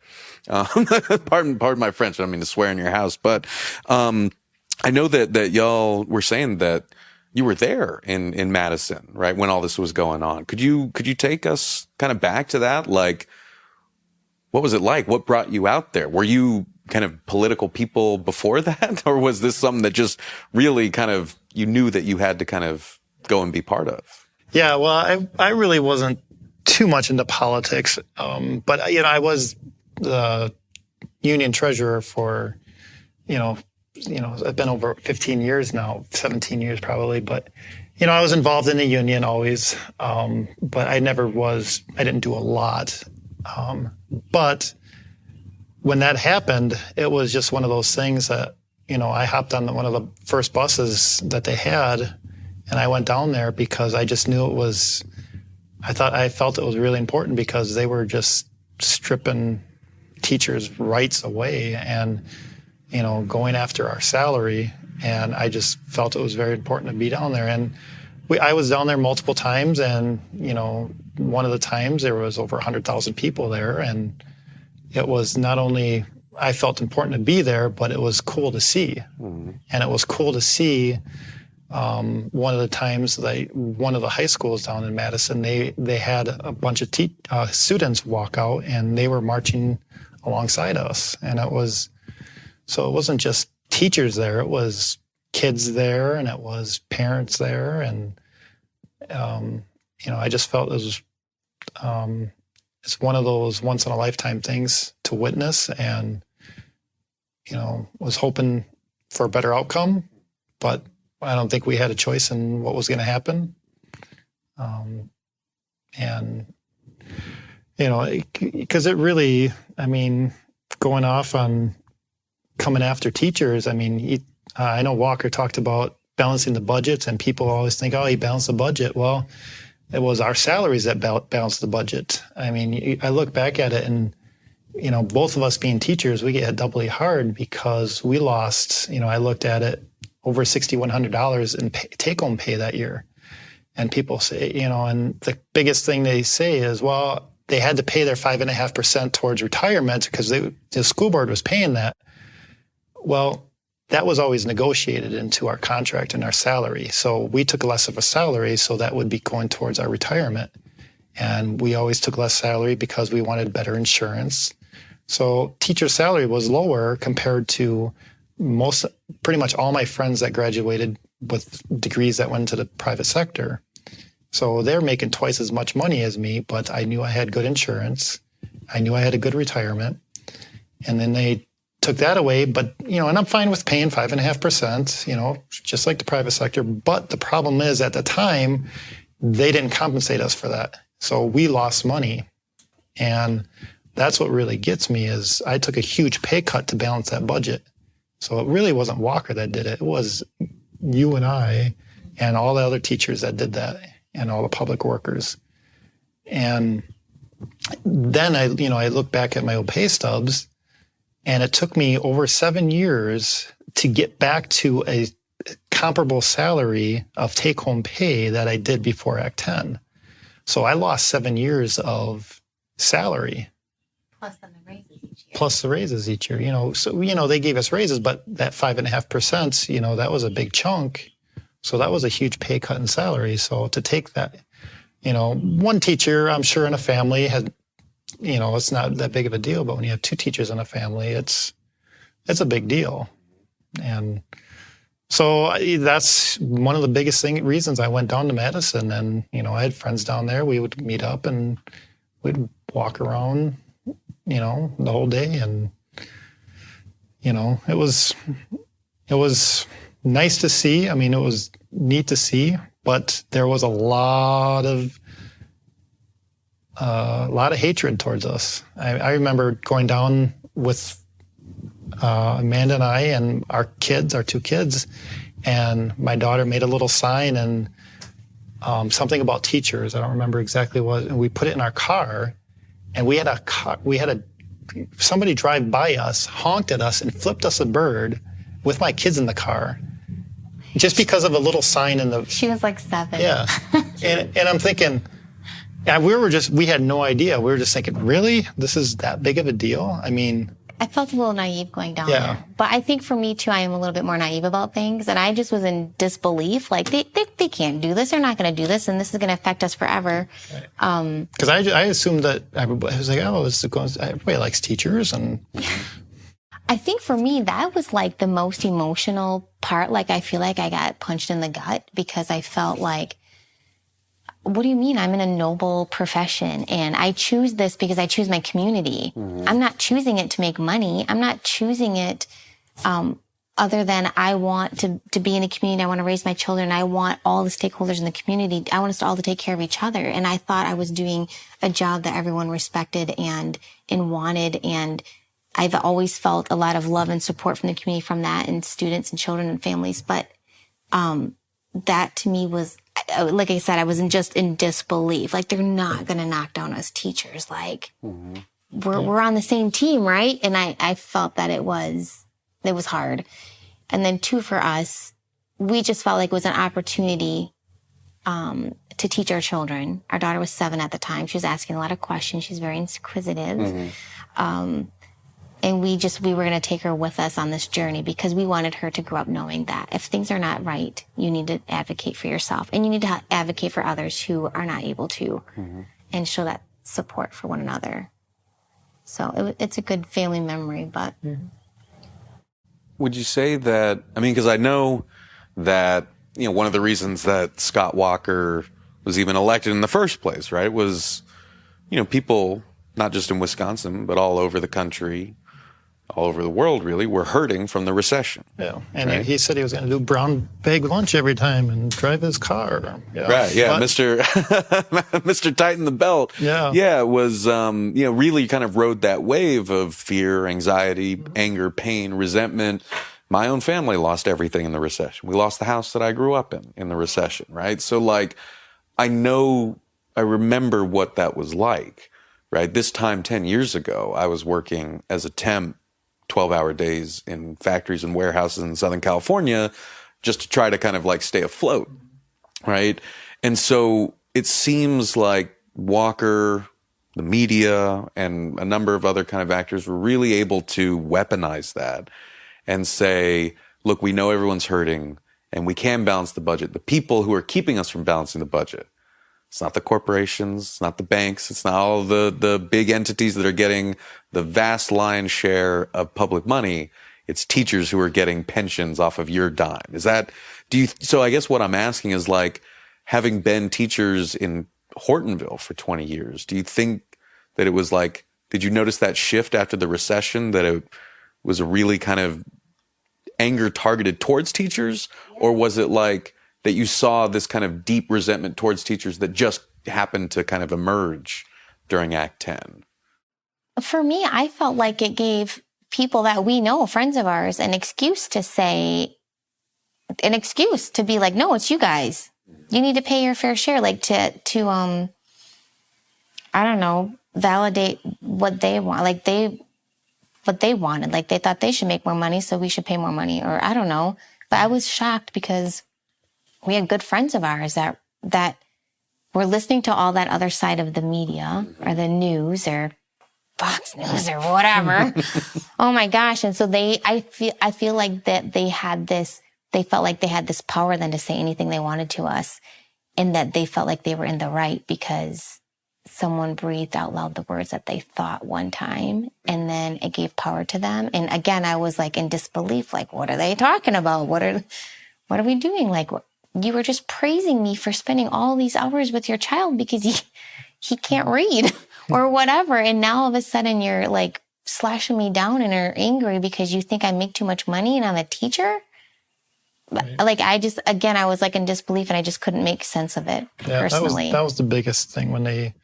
Pardon my French. I don't mean to swear in your house, but I know that y'all were saying that you were there in Madison, right, when all this was going on. Could you take us kind of back to that? Like, what was it like? What brought you out there? Were you kind of political people before that, or was this something that just really kind of you knew that you had to kind of go and be part of? Yeah, well, I really wasn't too much into politics, but I was the union treasurer for I've been over 15 years now, 17 years probably, but I was involved in the union always, but I didn't do a lot. But when that happened, it was just one of those things that, I hopped on one of the first buses that they had, and I went down there because I just knew I felt it was really important because they were just stripping teachers' rights away and, going after our salary. And I just felt it was very important to be down there. And I was down there multiple times, and, one of the times there was over 100,000 people there. And it was not only, I felt important to be there, but it was cool to see. Mm-hmm. And it was cool to see one of the times one of the high schools down in Madison, they had a bunch of students walk out, and they were marching alongside us. And it wasn't just teachers there, it was kids there, and it was parents there. And, I just felt it was, it's one of those once in a lifetime things to witness, and, was hoping for a better outcome, but I don't think we had a choice in what was going to happen. Because it really, going off on coming after teachers, I know Walker talked about balancing the budgets, and people always think, oh, he balanced the budget. Well, it was our salaries that balanced the budget. I look back at it, and, both of us being teachers, we get hit doubly hard because we lost, I looked at it, over $6,100 in take-home pay that year. And people say, and the biggest thing they say is, well, they had to pay their 5.5% towards retirement because the school board was paying that. Well, that was always negotiated into our contract and our salary. So we took less of a salary, so that would be going towards our retirement. And we always took less salary because we wanted better insurance. So teacher salary was lower compared to pretty much all my friends that graduated with degrees that went to the private sector. So they're making twice as much money as me, but I knew I had good insurance. I knew I had a good retirement. And then they took that away, but, and I'm fine with paying 5.5%, just like the private sector. But the problem is, at the time, they didn't compensate us for that. So we lost money. And that's what really gets me is I took a huge pay cut to balance that budget. So it really wasn't Walker that did it. It was you and I and all the other teachers that did that, and all the public workers. And then I look back at my old pay stubs, and it took me over 7 years to get back to a comparable salary of take-home pay that I did before Act 10. So I lost 7 years of salary. Plus the raises each year, So, they gave us raises, but that 5.5%, that was a big chunk. So that was a huge pay cut in salary. So to take that, one teacher, I'm sure in a family had, it's not that big of a deal, but when you have two teachers in a family, it's a big deal. And so that's one of the biggest reasons I went down to Madison. And, I had friends down there. We would meet up and we'd walk around, the whole day. And, it was nice to see. It was neat to see, but there was a lot of hatred towards us. I remember going down with Amanda and I and our two kids, and my daughter made a little sign and something about teachers. I don't remember exactly what, and we put it in our car. and we had somebody drive by us, honked at us, and flipped us a bird with my kids in the car, just because of a little sign in the. She was like 7. Yeah, and I'm thinking, and we had no idea. We were just thinking, really, this is that big of a deal? I mean. I felt a little naive going down there. But I think for me, too, I am a little bit more naive about things. And I just was in disbelief. Like, they can't do this. They're not going to do this. And this is going to affect us forever. Because I assumed that everybody was like, oh, everybody likes teachers. And I think for me, that was like the most emotional part. Like, I feel like I got punched in the gut because I felt like, what do you mean? I'm in a noble profession and I choose this because I choose my community. Mm-hmm. I'm not choosing it to make money. I'm not choosing it other than I want to be in a community. I want to raise my children. I want all the stakeholders in the community. I want us all to take care of each other. And I thought I was doing a job that everyone respected and wanted. And I've always felt a lot of love and support from the community from that, and students and children and families. But that to me was, like I said, I was just in disbelief. Like, they're not going to knock down us teachers. Like, we're on the same team, right? And I felt that it was hard. And then 2, for us, we just felt like it was an opportunity to teach our children. Our daughter was 7 at the time. She was asking a lot of questions. She's very inquisitive. Mm-hmm. And we were going to take her with us on this journey because we wanted her to grow up knowing that if things are not right, you need to advocate for yourself and you need to advocate for others who are not able to, and show that support for one another. So it's a good family memory, but. Would you say that, I mean, because I know that, one of the reasons that Scott Walker was even elected in the first place, right, was, people, not just in Wisconsin, but all over the country, all over the world, really, were hurting from the recession. Yeah, and right? he said he was going to do brown bag lunch every time and drive his car. Yeah. Right, yeah, Mr. Tighten the Belt. Yeah, was, really kind of rode that wave of fear, anxiety, anger, pain, resentment. My own family lost everything in the recession. We lost the house that I grew up in the recession, right? So, like, I remember what that was like, right? This time 10 years ago, I was working as a temp 12-hour days in factories and warehouses in Southern California just to try to kind of like stay afloat, right? And so it seems like Walker, the media, and a number of other kind of actors were really able to weaponize that and say, look, we know everyone's hurting and we can balance the budget. The people who are keeping us from balancing the budget, it's not the corporations, it's not the banks, it's not all the big entities that are getting the vast lion's share of public money. It's teachers who are getting pensions off of your dime. So I guess what I'm asking is, like, having been teachers in Hortonville for 20 years, do you think that it was like, did you notice that shift after the recession, that it was a really kind of anger targeted towards teachers? Or was it like that you saw this kind of deep resentment towards teachers that just happened to kind of emerge during Act 10? For me, I felt like it gave people that we know, friends of ours, an excuse to be like, no, it's you guys. You need to pay your fair share, like to I don't know, validate what they want, what they wanted. Like, they thought they should make more money, so we should pay more money, or I don't know. But I was shocked because we had good friends of ours that were listening to all that other side of the media or the news or Fox News or whatever. Oh my gosh. And so I feel like that they felt like they had this power then to say anything they wanted to us, and that they felt like they were in the right because someone breathed out loud the words that they thought one time, and then it gave power to them. And again, I was like in disbelief, like, what are they talking about? What are we doing? Like, you were just praising me for spending all these hours with your child because he can't read or whatever. And now all of a sudden you're like slashing me down and are angry because you think I make too much money and I'm a teacher. Right. Like, I was like in disbelief, and I just couldn't make sense of it personally. That was the biggest thing when they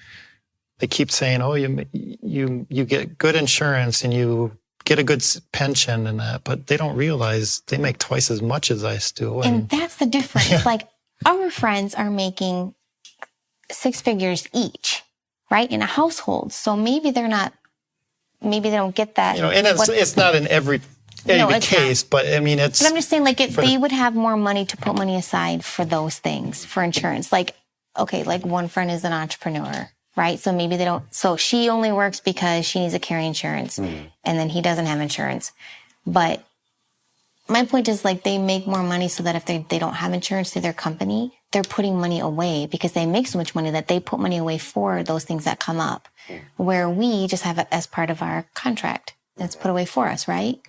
keep saying, oh, you get good insurance and you get a good pension and that, but they don't realize they make twice as much as I do. And that's the difference. Yeah. Like, our friends are making 6 figures each, right, in a household. So maybe they don't get that. And it's not in every case, but I mean, But I'm just saying, like, they would have more money to put money aside for those things, for insurance. Like, okay, like one friend is an entrepreneur, right? So maybe they don't, so she only works because she needs a carry insurance, and then he doesn't have insurance. But my point is, like, they make more money so that if they don't have insurance through their company, they're putting money away because they make so much money that they put money away for those things that come up, where we just have it as part of our contract that's put away for us, right?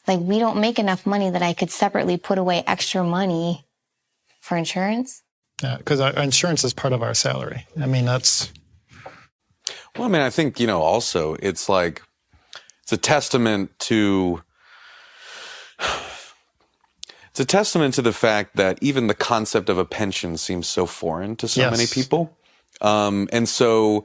Like, we don't make enough money that I could separately put away extra money for insurance. Yeah, because our insurance is part of our salary. I mean, that's... Well, I mean, I think, also it's like, it's a testament to the fact that even the concept of a pension seems so foreign to so many people. And so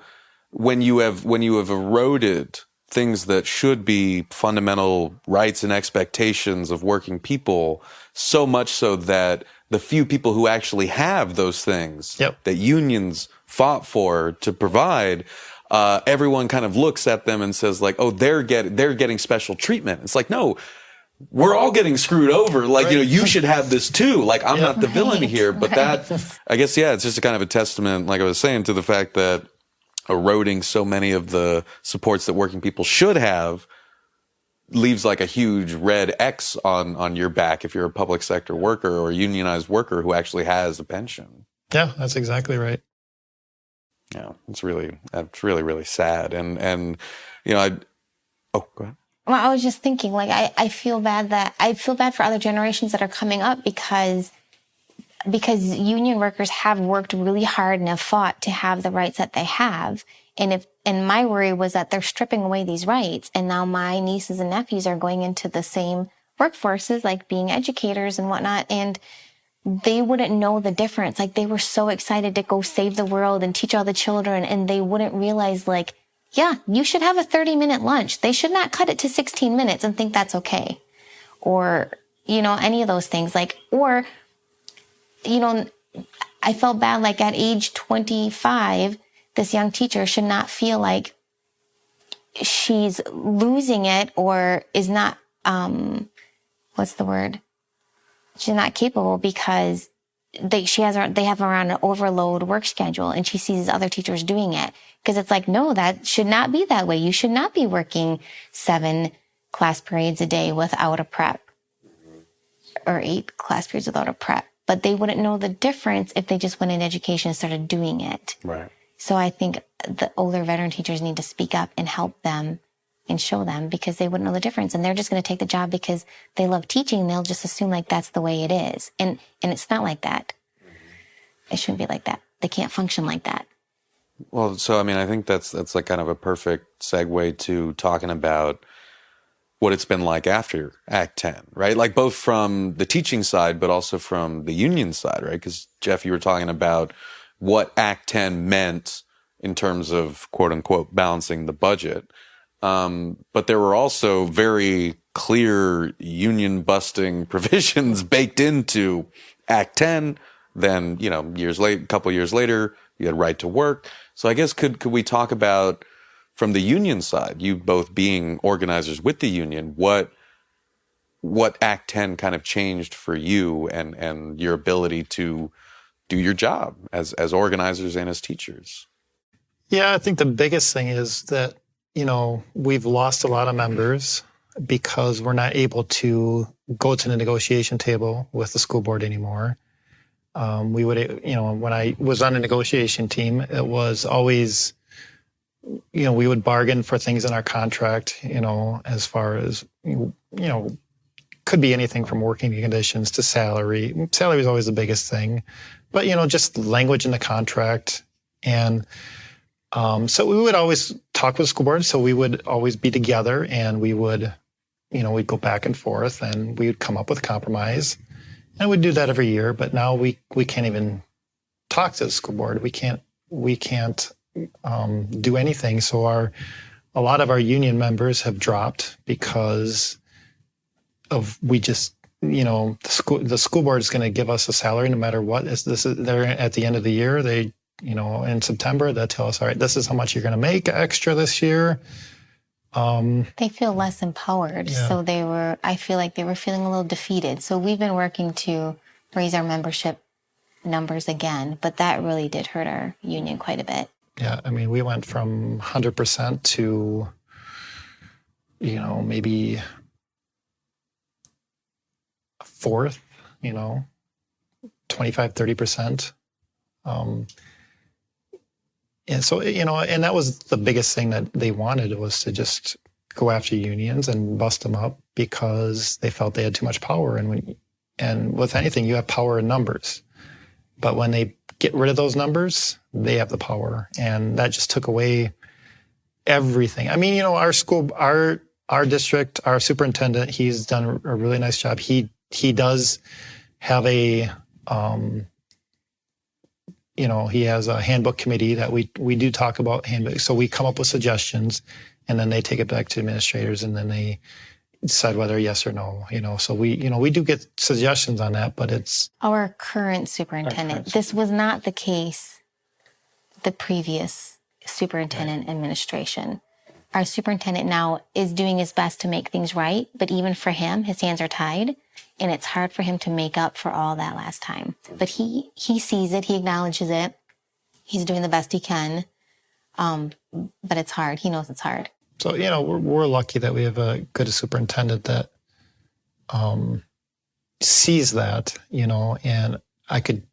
when you have eroded things that should be fundamental rights and expectations of working people, so much so that the few people who actually have those things that unions fought for to provide, everyone kind of looks at them and says, like, oh, they're getting special treatment. It's like, no, we're all getting screwed over. Like, you should have this too. Like, I'm not the villain here. But that, I guess, it's just a kind of a testament, like I was saying, to the fact that eroding so many of the supports that working people should have leaves like a huge red X on your back if you're a public sector worker or a unionized worker who actually has a pension. Yeah, that's exactly right. Yeah, it's really, really sad. And go ahead. Well, I was just thinking, like, I feel bad for other generations that are coming up because union workers have worked really hard and have fought to have the rights that they have. And my worry was that they're stripping away these rights. And now my nieces and nephews are going into the same workforces, like being educators and whatnot. And they wouldn't know the difference. Like, they were so excited to go save the world and teach all the children. And they wouldn't realize, like, yeah, you should have a 30-minute lunch. They should not cut it to 16 minutes and think that's okay. Or, any of those things. Like, or, I felt bad, like, at age 25, this young teacher should not feel like she's losing it or is not, what's the word? She's not capable because they have her on an overload work schedule and she sees other teachers doing it. Because it's like, no, that should not be that way. You should not be working 7 class periods a day without a prep, or 8 class periods without a prep. But they wouldn't know the difference if they just went in education and started doing it. Right. So I think the older veteran teachers need to speak up and help them and show them, because they wouldn't know the difference. And they're just going to take the job because they love teaching. They'll just assume like that's the way it is. And it's not like that. It shouldn't be like that. They can't function like that. Well, so, I mean, I think that's like kind of a perfect segue to talking about what it's been like after Act 10, right? Like, both from the teaching side, but also from the union side, right? Because, Jeff, you were talking about what Act 10 meant in terms of, quote unquote, balancing the budget. But there were also very clear union busting provisions baked into Act 10. Then, a couple years later, you had right to work. So I guess could we talk about, from the union side, you both being organizers with the union, what Act 10 kind of changed for you and your ability to do your job as organizers and as teachers? Yeah, I think the biggest thing is that, we've lost a lot of members because we're not able to go to the negotiation table with the school board anymore. We would, when I was on the negotiation team, it was always, we would bargain for things in our contract, as far as, could be anything from working conditions to salary. Salary is always the biggest thing, but, just language in the contract. And so we would always talk with the school board. So we would always be together and we would, we'd go back and forth and we would come up with a compromise. And we'd do that every year, but now we can't even talk to the school board. We can't do anything. So a lot of our union members have dropped because of the school board is going to give us a salary no matter what. They're at the end of the year. They in September, they'll tell us, all right, this is how much you're going to make extra this year. They feel less empowered. Yeah. So I feel like they were feeling a little defeated. So we've been working to raise our membership numbers again, but that really did hurt our union quite a bit. Yeah, I mean, we went from 100% to, maybe a fourth, 25, 30%. And so, and that was the biggest thing that they wanted, was to just go after unions and bust them up because they felt they had too much power. And with anything, you have power in numbers. But when they get rid of those numbers, they have the power. And that just took away everything. I mean, our school, our district, our superintendent, he's done a really nice job. He does have he has a handbook committee that we do talk about handbook. So we come up with suggestions, and then they take it back to administrators, and then they decide whether yes or no. So we do get suggestions on that, but it's Our current superintendent. This was not the case the previous superintendent administration. Our superintendent now is doing his best to make things right, but even for him, his hands are tied, and it's hard for him to make up for all that last time. But he sees it, he acknowledges it, he's doing the best he can, but it's hard. He knows it's hard. so we're lucky that we have a good superintendent that sees that, and I could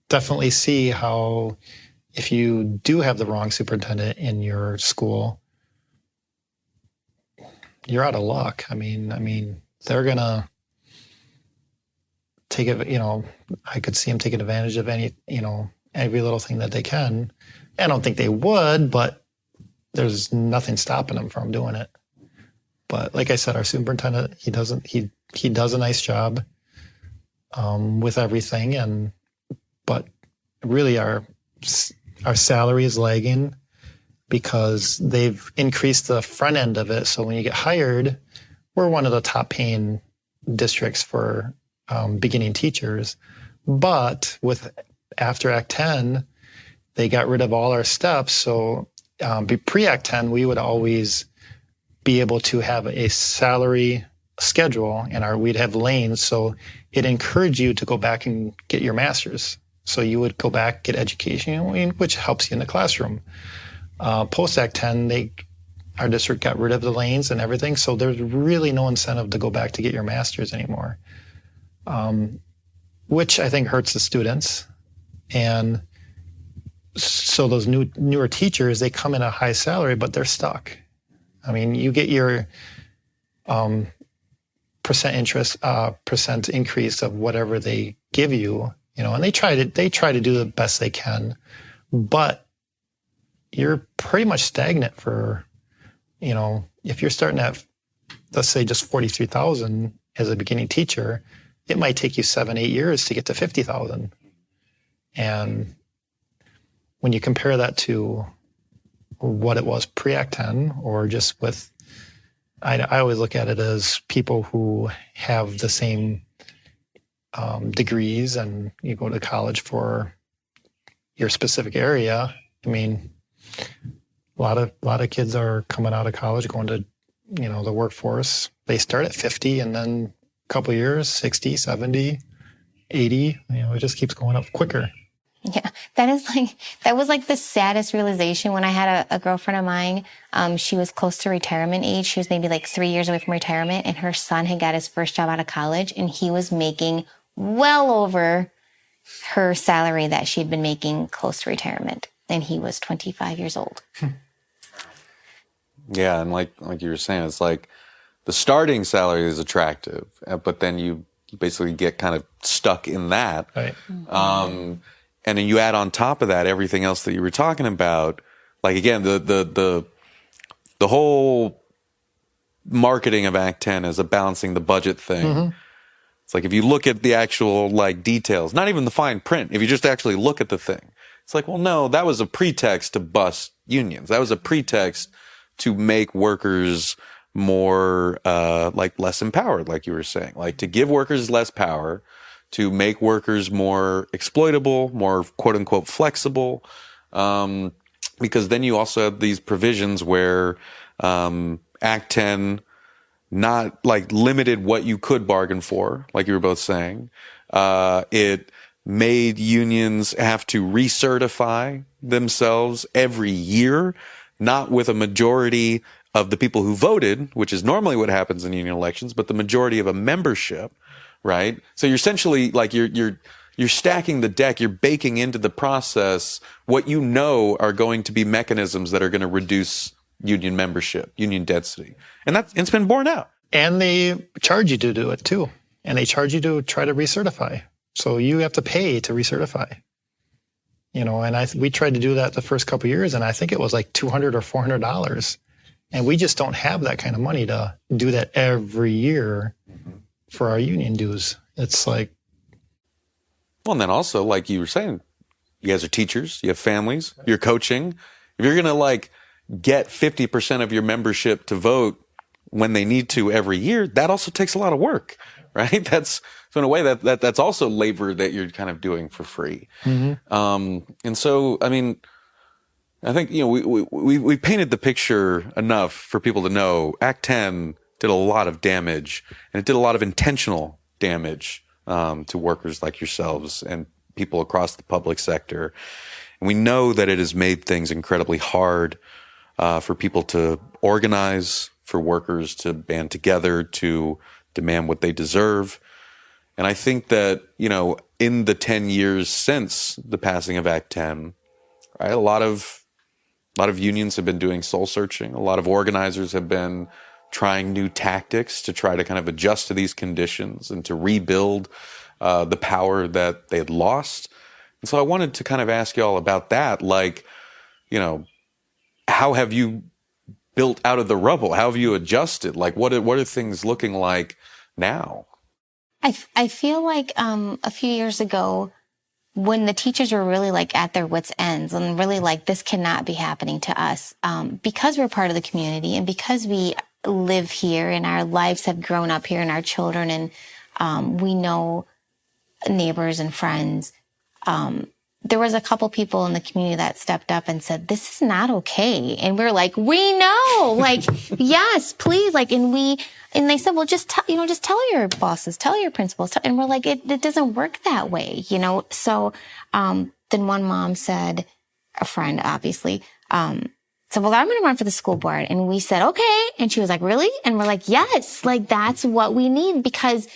definitely see how if you do have the wrong superintendent in your school, you're out of luck. I mean, they're gonna take it. I could see them taking advantage of every little thing that they can. I don't think they would, but there's nothing stopping them from doing it. But like I said, our superintendent, he does a nice job with everything, but really our salary is lagging, because they've increased the front end of it. So when you get hired, we're one of the top paying districts for beginning teachers. But after Act 10, they got rid of all our steps. So pre-Act 10, we would always be able to have a salary schedule, and we'd have lanes. So it encouraged you to go back and get your master's. So you would go back, get education, which helps you in the classroom. Post-Act 10, our district got rid of the lanes and everything, so there's really no incentive to go back to get your master's anymore, which I think hurts the students. And so those newer teachers, they come in a high salary, but they're stuck. I mean, you get your percent increase of whatever they give you, and they try to do the best they can, but you're pretty much stagnant for, if you're starting at, let's say, just 43,000 as a beginning teacher, it might take you 7-8 years to get to 50,000. And when you compare that to what it was pre-Act 10, or just with, I always look at it as people who have the same degrees, and you go to college for your specific area. I mean, a lot of kids are coming out of college, going to, the workforce. They start at 50, and then a couple of years, 60, 70, 80, it just keeps going up quicker. Yeah, that was like the saddest realization when I had a girlfriend of mine. She was close to retirement age. She was maybe like 3 years away from retirement, and her son had got his first job out of college, and he was making well over her salary that she had been making close to retirement. And he was 25 years old. Yeah, and like you were saying, it's like the starting salary is attractive, but then you basically get kind of stuck in that. Right. And then you add on top of that everything else that you were talking about. Like, again, the whole marketing of Act 10 is a balancing the budget thing. Mm-hmm. It's like, if you look at the actual details, not even the fine print, if you just actually look at the thing, it's like, well, no, that was a pretext to bust unions. That was a pretext to make workers more, less empowered, like you were saying, to give workers less power, to make workers more exploitable, more quote unquote flexible. Because then you also have these provisions where Act 10 not like limited what you could bargain for, like you were both saying. It made unions have to recertify themselves every year, not with a majority of the people who voted, which is normally what happens in union elections, but the majority of a membership, right? So you're essentially like you're stacking the deck, you're baking into the process what you know are going to be mechanisms that are going to reduce union membership, union density. And it's been borne out. And they charge you to do it too. And they charge you to try to recertify. So you have to pay to recertify. And we tried to do that the first couple of years, and I think it was like $200 or $400. And we just don't have that kind of money to do that every year for our union dues. It's like, well, and then also, like you were saying, you guys are teachers, you have families, you're coaching. If you're going to like get 50% of your membership to vote when they need to every year, that also takes a lot of work, right? So in a way that's also labor that you're kind of doing for free. And so, I mean, I think, we painted the picture enough for people to know Act 10 did a lot of damage, and it did a lot of intentional damage to workers like yourselves and people across the public sector. And we know that it has made things incredibly hard for people to organize, for workers to band together, to demand what they deserve. And I think that, in the 10 years since the passing of Act 10, right, a lot of unions have been doing soul searching. A lot of organizers have been trying new tactics to try to kind of adjust to these conditions and to rebuild the power that they had lost. And so I wanted to kind of ask you all about that. Like, how have you built out of the rubble? How have you adjusted? Like, what are things looking like now? I feel like a few years ago, when the teachers were really like at their wits' ends and really like, this cannot be happening to us, because we're part of the community and because we live here and our lives have grown up here and our children and we know neighbors and friends. There was a couple people in the community that stepped up and said, this is not okay. And we're like, we know, like, yes, please. Like, and they said, well, just tell your bosses, tell your principals. And we're like, it doesn't work that way, So, then one mom said, a friend, obviously, said, well, I'm going to run for the school board. And we said, okay. And she was like, really? And we're like, yes, like, that's what we need, because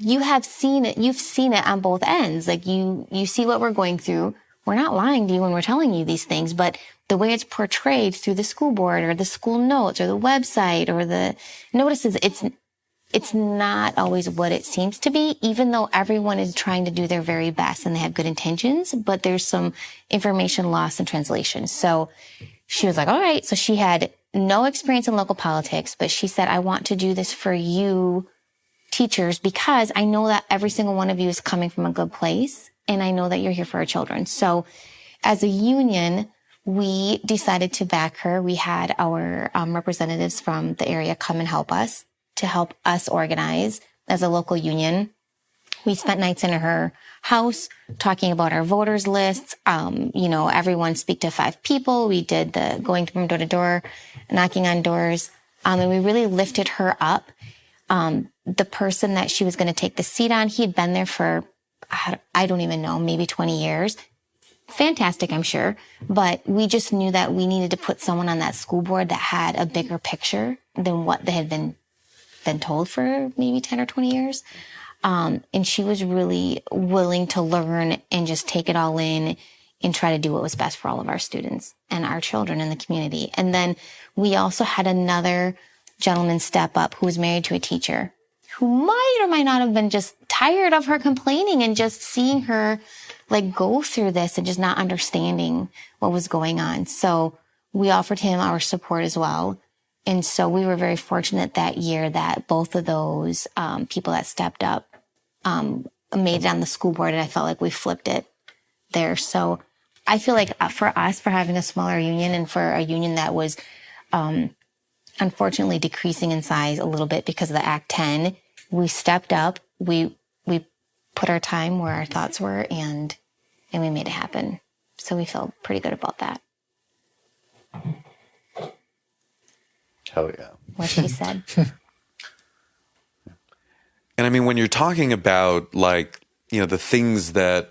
you have seen it. You've seen it on both ends. Like you see what we're going through. We're not lying to you when we're telling you these things, but the way it's portrayed through the school board or the school notes or the website or the notices, it's not always what it seems to be, even though everyone is trying to do their very best and they have good intentions, but there's some information lost in translation. So she was like, all right. So she had no experience in local politics, but she said, I want to do this for you teachers, because I know that every single one of you is coming from a good place, and I know that you're here for our children. So as a union, we decided to back her. We had our representatives from the area come and help us organize as a local union. We spent nights in her house talking about our voters lists. Everyone speak to 5 people. We did the going from door to door, knocking on doors. And we really lifted her up. The person that she was going to take the seat on, he had been there for, I don't even know, maybe 20 years. Fantastic, I'm sure. But we just knew that we needed to put someone on that school board that had a bigger picture than what they had been told for maybe 10 or 20 years. And she was really willing to learn and just take it all in and try to do what was best for all of our students and our children in the community. And then we also had another gentleman step up who was married to a teacher who might or might not have been just tired of her complaining and just seeing her like go through this and just not understanding what was going on. So we offered him our support as well. And so we were very fortunate that year that both of those people that stepped up made it on the school board, and I felt like we flipped it there. So I feel like for us, for having a smaller union and for a union that was unfortunately decreasing in size a little bit because of the Act 10, we stepped up, we put our time where our thoughts were, and we made it happen. So we feel pretty good about that. Hell yeah. What she said. And I mean, when you're talking about like, you know, the things that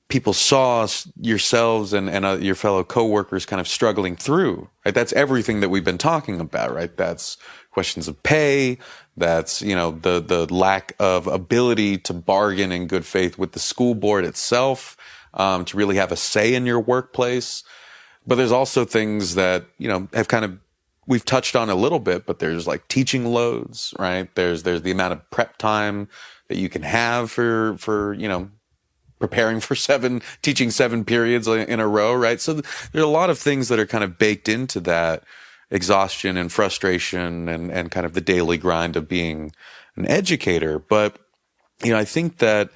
people saw yourselves and your fellow coworkers kind of struggling through, right? That's everything that we've been talking about, right? That's questions of pay. That's, you know, the lack of ability to bargain in good faith with the school board itself, to really have a say in your workplace. But there's also things that, you know, have kind of, we've touched on a little bit, but there's like teaching loads, right? There's the amount of prep time that you can have for, you know, preparing for teaching 7 periods in a row, right? So there are a lot of things that are kind of baked into that exhaustion and frustration and kind of the daily grind of being an educator. But, you know, I think that,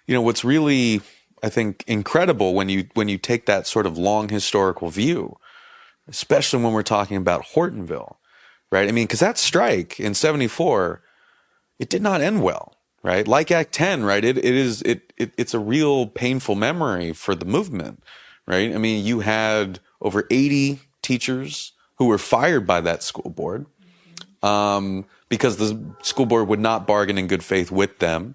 you know, what's really, I think, incredible when you take that sort of long historical view, especially when we're talking about Hortonville, right? I mean, because that strike in 74, it did not end well. Right, like Act 10, right? It's a real painful memory for the movement, right? I mean, you had over 80 teachers who were fired by that school board because the school board would not bargain in good faith with them.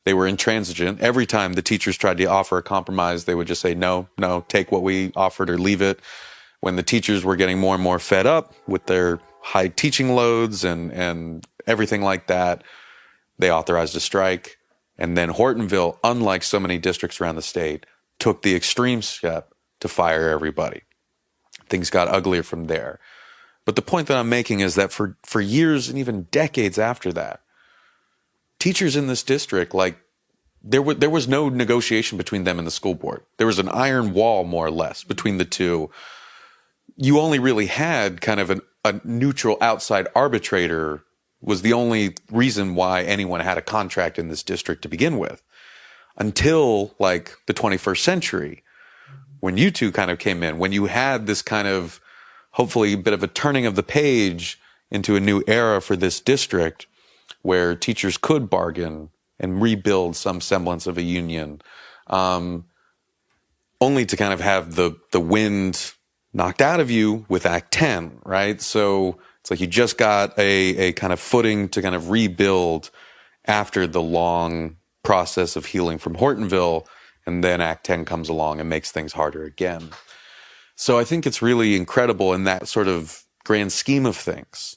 They were intransigent. Every time the teachers tried to offer a compromise, they would just say, no, take what we offered or leave it. When the teachers were getting more and more fed up with their high teaching loads and everything like that, they authorized a strike. And then Hortonville, unlike so many districts around the state, took the extreme step to fire everybody. Things got uglier from there. But the point that I'm making is that for years and even decades after that, teachers in this district, like, there was no negotiation between them and the school board. There was an iron wall, more or less, between the two. You only really had kind of a neutral outside arbitrator was the only reason why anyone had a contract in this district to begin with, until like the 21st century, when you two kind of came in, when you had this kind of, hopefully a bit of a turning of the page into a new era for this district where teachers could bargain and rebuild some semblance of a union, only to kind of have the wind knocked out of you with Act 10, right? So it's like you just got a kind of footing to kind of rebuild after the long process of healing from Hortonville, and then Act 10 comes along and makes things harder again. So I think it's really incredible in that sort of grand scheme of things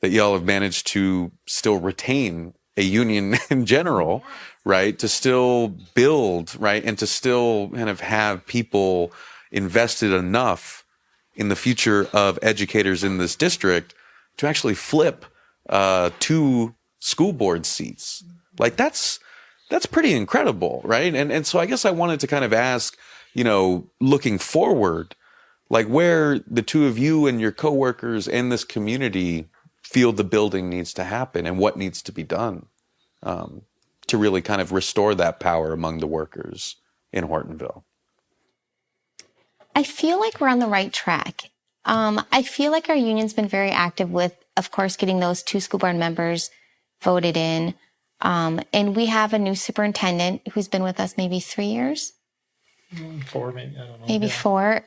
that y'all have managed to still retain a union in general, right? To still build, right? And to still kind of have people invested enough in the future of educators in this district to actually flip 2 school board seats. Like that's pretty incredible, right? And so I guess I wanted to kind of ask, you know, looking forward, like where the two of you and your coworkers and this community feel the building needs to happen and what needs to be done to really kind of restore that power among the workers in Hortonville. I feel like we're on the right track. I feel like our union's been very active with, of course, getting those 2 school board members voted in. And we have a new superintendent who's been with us maybe 3 years. 4, maybe, I don't know. Maybe 4.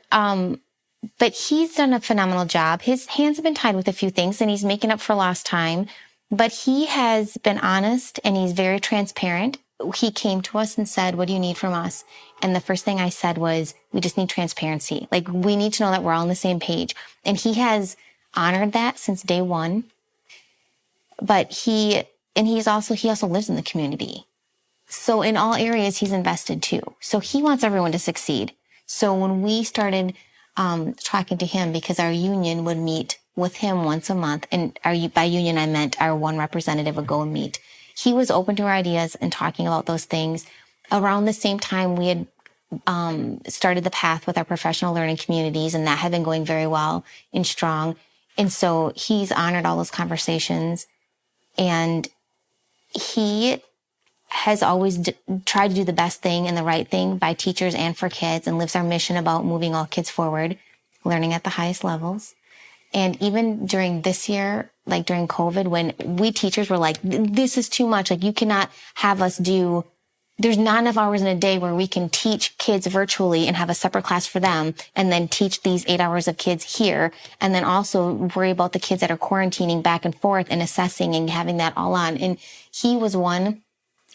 But he's done a phenomenal job. His hands have been tied with a few things, and he's making up for lost time. But he has been honest, and he's very transparent. He came to us and said, what do you need from us? And the first thing I said was, we just need transparency. Like, we need to know that we're all on the same page. And he has honored that since day one. But he also lives in the community. So in all areas, he's invested too. So he wants everyone to succeed. So when we started talking to him, because our union would meet with him once a month, and by union, I meant our one representative would go and meet. He was open to our ideas and talking about those things. Around the same time, we had started the path with our professional learning communities, and that had been going very well and strong. And so he's honored all those conversations, and he has always tried to do the best thing and the right thing by teachers and for kids, and lives our mission about moving all kids forward, learning at the highest levels. And even during this year, like during COVID, when we teachers were like, this is too much. Like, you cannot have us do there's not enough hours in a day where we can teach kids virtually and have a separate class for them and then teach these 8 hours of kids here. And then also worry about the kids that are quarantining back and forth and assessing and having that all on. And he was one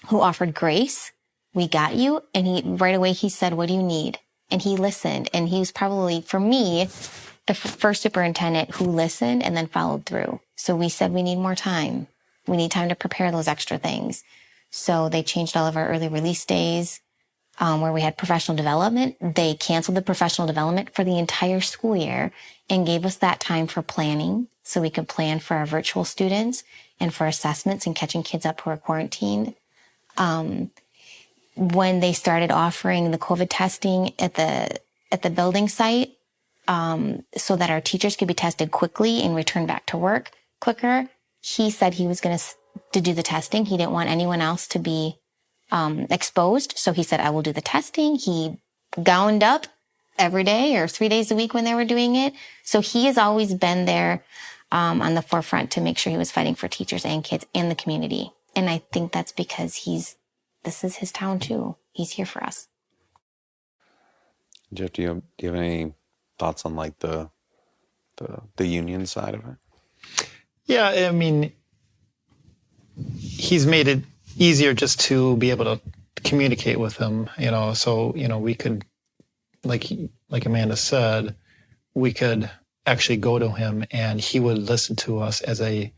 who offered grace. We got you. And right away he said, what do you need? And he listened. And he was probably, for me, the first superintendent who listened and then followed through. So we said, we need more time. We need time to prepare those extra things. So they changed all of our early release days, where we had professional development. They canceled the professional development for the entire school year and gave us that time for planning so we could plan for our virtual students and for assessments and catching kids up who are quarantined. When they started offering the COVID testing at the building site, so that our teachers could be tested quickly and return back to work quicker, he said he was going to do the testing. He didn't want anyone else to be exposed. So he said, I will do the testing. He gowned up every day or 3 days a week when they were doing it. So he has always been there on the forefront to make sure he was fighting for teachers and kids and the community. And I think that's because this is his town too. He's here for us. Jeff, do you have any thoughts on like the union side of it? Yeah, I mean, he's made it easier just to be able to communicate with him, so, we could, like Amanda said, we could actually go to him and he would listen to us as a,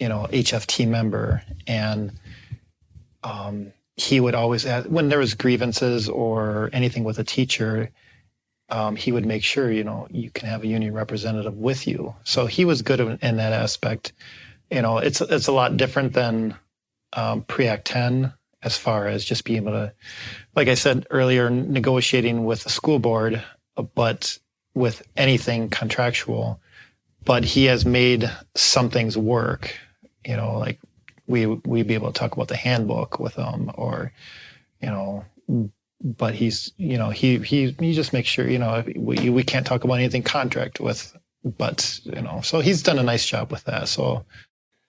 HFT member. And he would always ask, when there was grievances or anything with a teacher, he would make sure, you can have a union representative with you. So he was good in that aspect. It's a lot different than pre-Act 10 as far as just being able to, like I said earlier, negotiating with the school board, but with anything contractual. But he has made some things work, like we'd be able to talk about the handbook with him or, but he's, he just makes sure, we can't talk about anything contract with, but, so he's done a nice job with that. So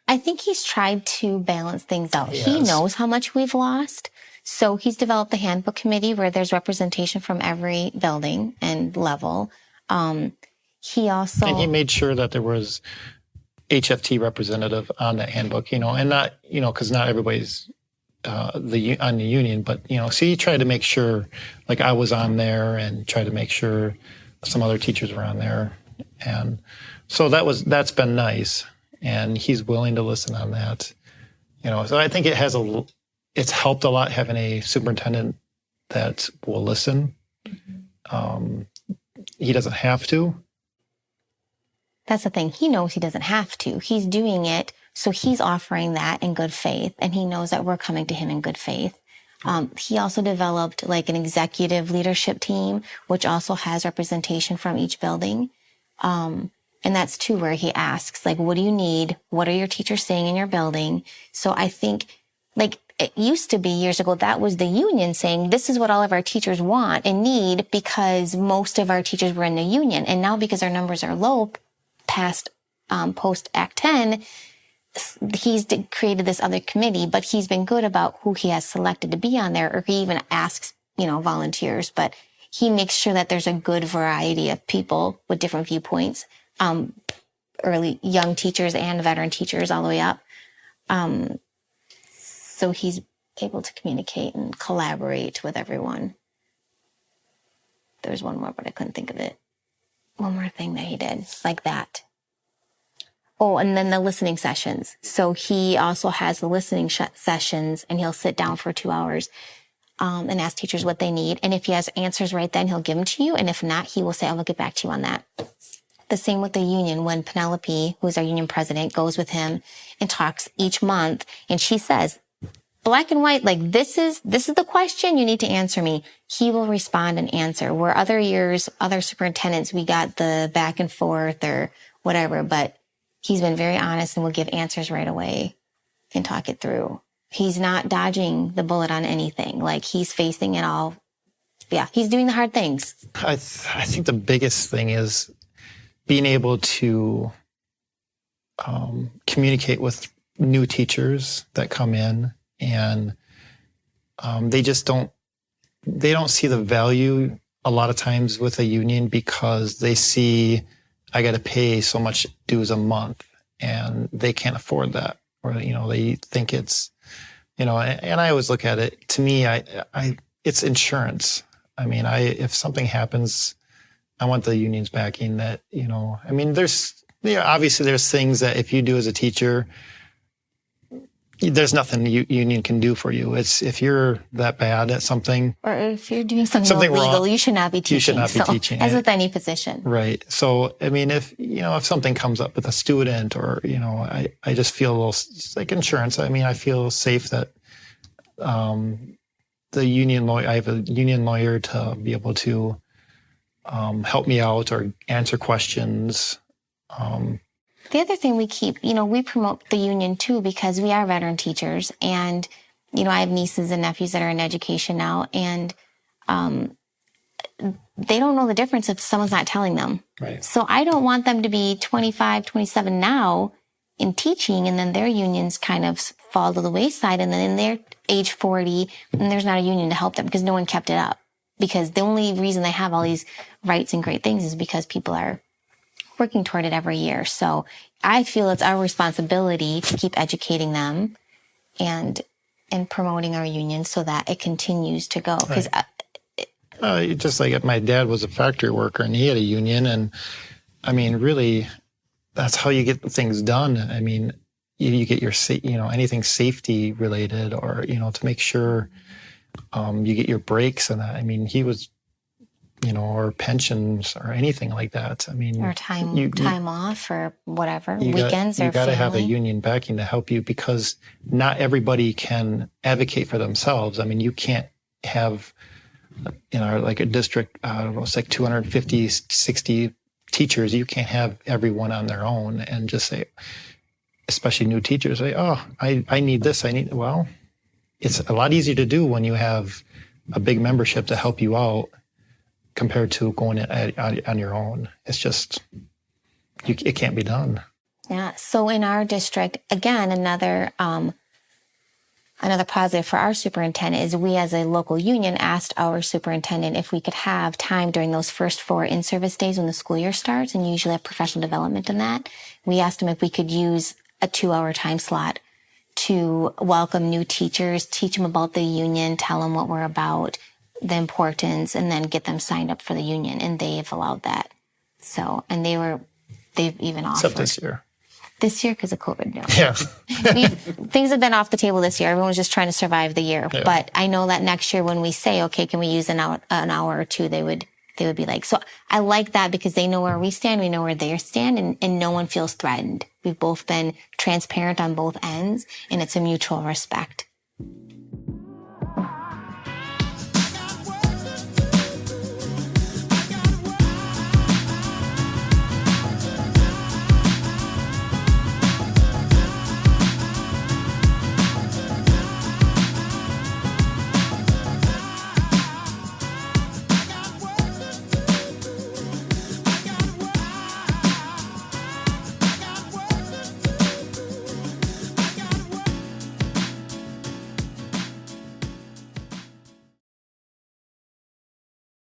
I think he's tried to balance things out. Yes. He knows how much we've lost. So he's developed the handbook committee where there's representation from every building and level. He also... And he made sure that there was HFT representative on that handbook, and not, because not everybody's on the union, but, so he tried to make sure, like I was on there and tried to make sure some other teachers were on there. And so that's been nice. And he's willing to listen on that, So I think it's helped a lot having a superintendent that will listen. He doesn't have to. That's the thing. He knows he doesn't have to. He's doing it, so he's offering that in good faith, and he knows that we're coming to him in good faith. He also developed like an executive leadership team, which also has representation from each building. And that's too where he asks, like, what do you need? What are your teachers saying in your building? So I think, like, it used to be years ago, that was the union saying, this is what all of our teachers want and need because most of our teachers were in the union. And now because our numbers are low past post Act 10, he's created this other committee, but he's been good about who he has selected to be on there, or he even asks, volunteers, but he makes sure that there's a good variety of people with different viewpoints. Early young teachers and veteran teachers all the way up. So he's able to communicate and collaborate with everyone. There's one more, but I couldn't think of it. One more thing that he did like that. Oh, and then the listening sessions. So he also has the listening sessions, and he'll sit down for 2 hours and ask teachers what they need. And if he has answers right then, he'll give them to you. And if not, he will say, I will get back to you on that. The same with the union when Penelope, who's our union president, goes with him and talks each month. And she says, black and white, like, this is the question you need to answer me. He will respond and answer. Where other years, other superintendents, we got the back and forth or whatever, but he's been very honest and will give answers right away and talk it through. He's not dodging the bullet on anything. Like, he's facing it all. Yeah, he's doing the hard things. I think the biggest thing is being able to communicate with new teachers that come in and they just don't see the value a lot of times with a union because they see I got to pay so much dues a month and they can't afford that, or they think it's and I always look at it, to me, it's insurance. I mean, if something happens, I want the union's backing that, I mean, obviously there's things that if you do as a teacher, there's nothing union can do for you. It's if you're that bad at something, or if you're doing something illegal, wrong, you should not be teaching. You should not be teaching. As with any position. Right. So, I mean, if something comes up with a student or, I just feel a little, it's like insurance. I mean, I feel safe that the union lawyer, I have a union lawyer to be able to help me out or answer questions. The other thing we keep, we promote the union too because we are veteran teachers, and I have nieces and nephews that are in education now, and they don't know the difference if someone's not telling them. Right. So I don't want them to be 25, 27 now in teaching, and then their unions kind of fall to the wayside, and then they're age 40 and there's not a union to help them because no one kept it up. Because the only reason they have all these rights and great things is because people are working toward it every year. So I feel it's our responsibility to keep educating them and promoting our union so that it continues to go. Because just like my dad was a factory worker and he had a union, and I mean, really, that's how you get things done. I mean, you get your anything safety related, or to make sure you get your breaks and that. I mean, he was. Or pensions or anything like that. I mean, or time off or whatever, weekends or you got to have a union backing to help you, because not everybody can advocate for themselves. I mean, you can't have in our like a district, I don't know, it's like 250, 60 teachers. You can't have everyone on their own and just say, especially new teachers, say, "Oh, I need this. Well, it's a lot easier to do when you have a big membership to help you out, compared to going on your own. It's just, it can't be done." Yeah. So in our district, again, another positive for our superintendent is we as a local union asked our superintendent if we could have time during those first 4 in-service days when the school year starts, and you usually have professional development in that. We asked him if we could use a 2-hour time slot to welcome new teachers, teach them about the union, tell them what we're about, the importance, and then get them signed up for the union, and they've allowed that. So, and they've even offered. Except this year. This year because of COVID, no. Yeah. Things have been off the table this year. Everyone's just trying to survive the year. Yeah. But I know that next year when we say, okay, can we use an hour or two, they would be like, so I like that because they know where we stand, we know where they stand, and no one feels threatened. We've both been transparent on both ends, and it's a mutual respect.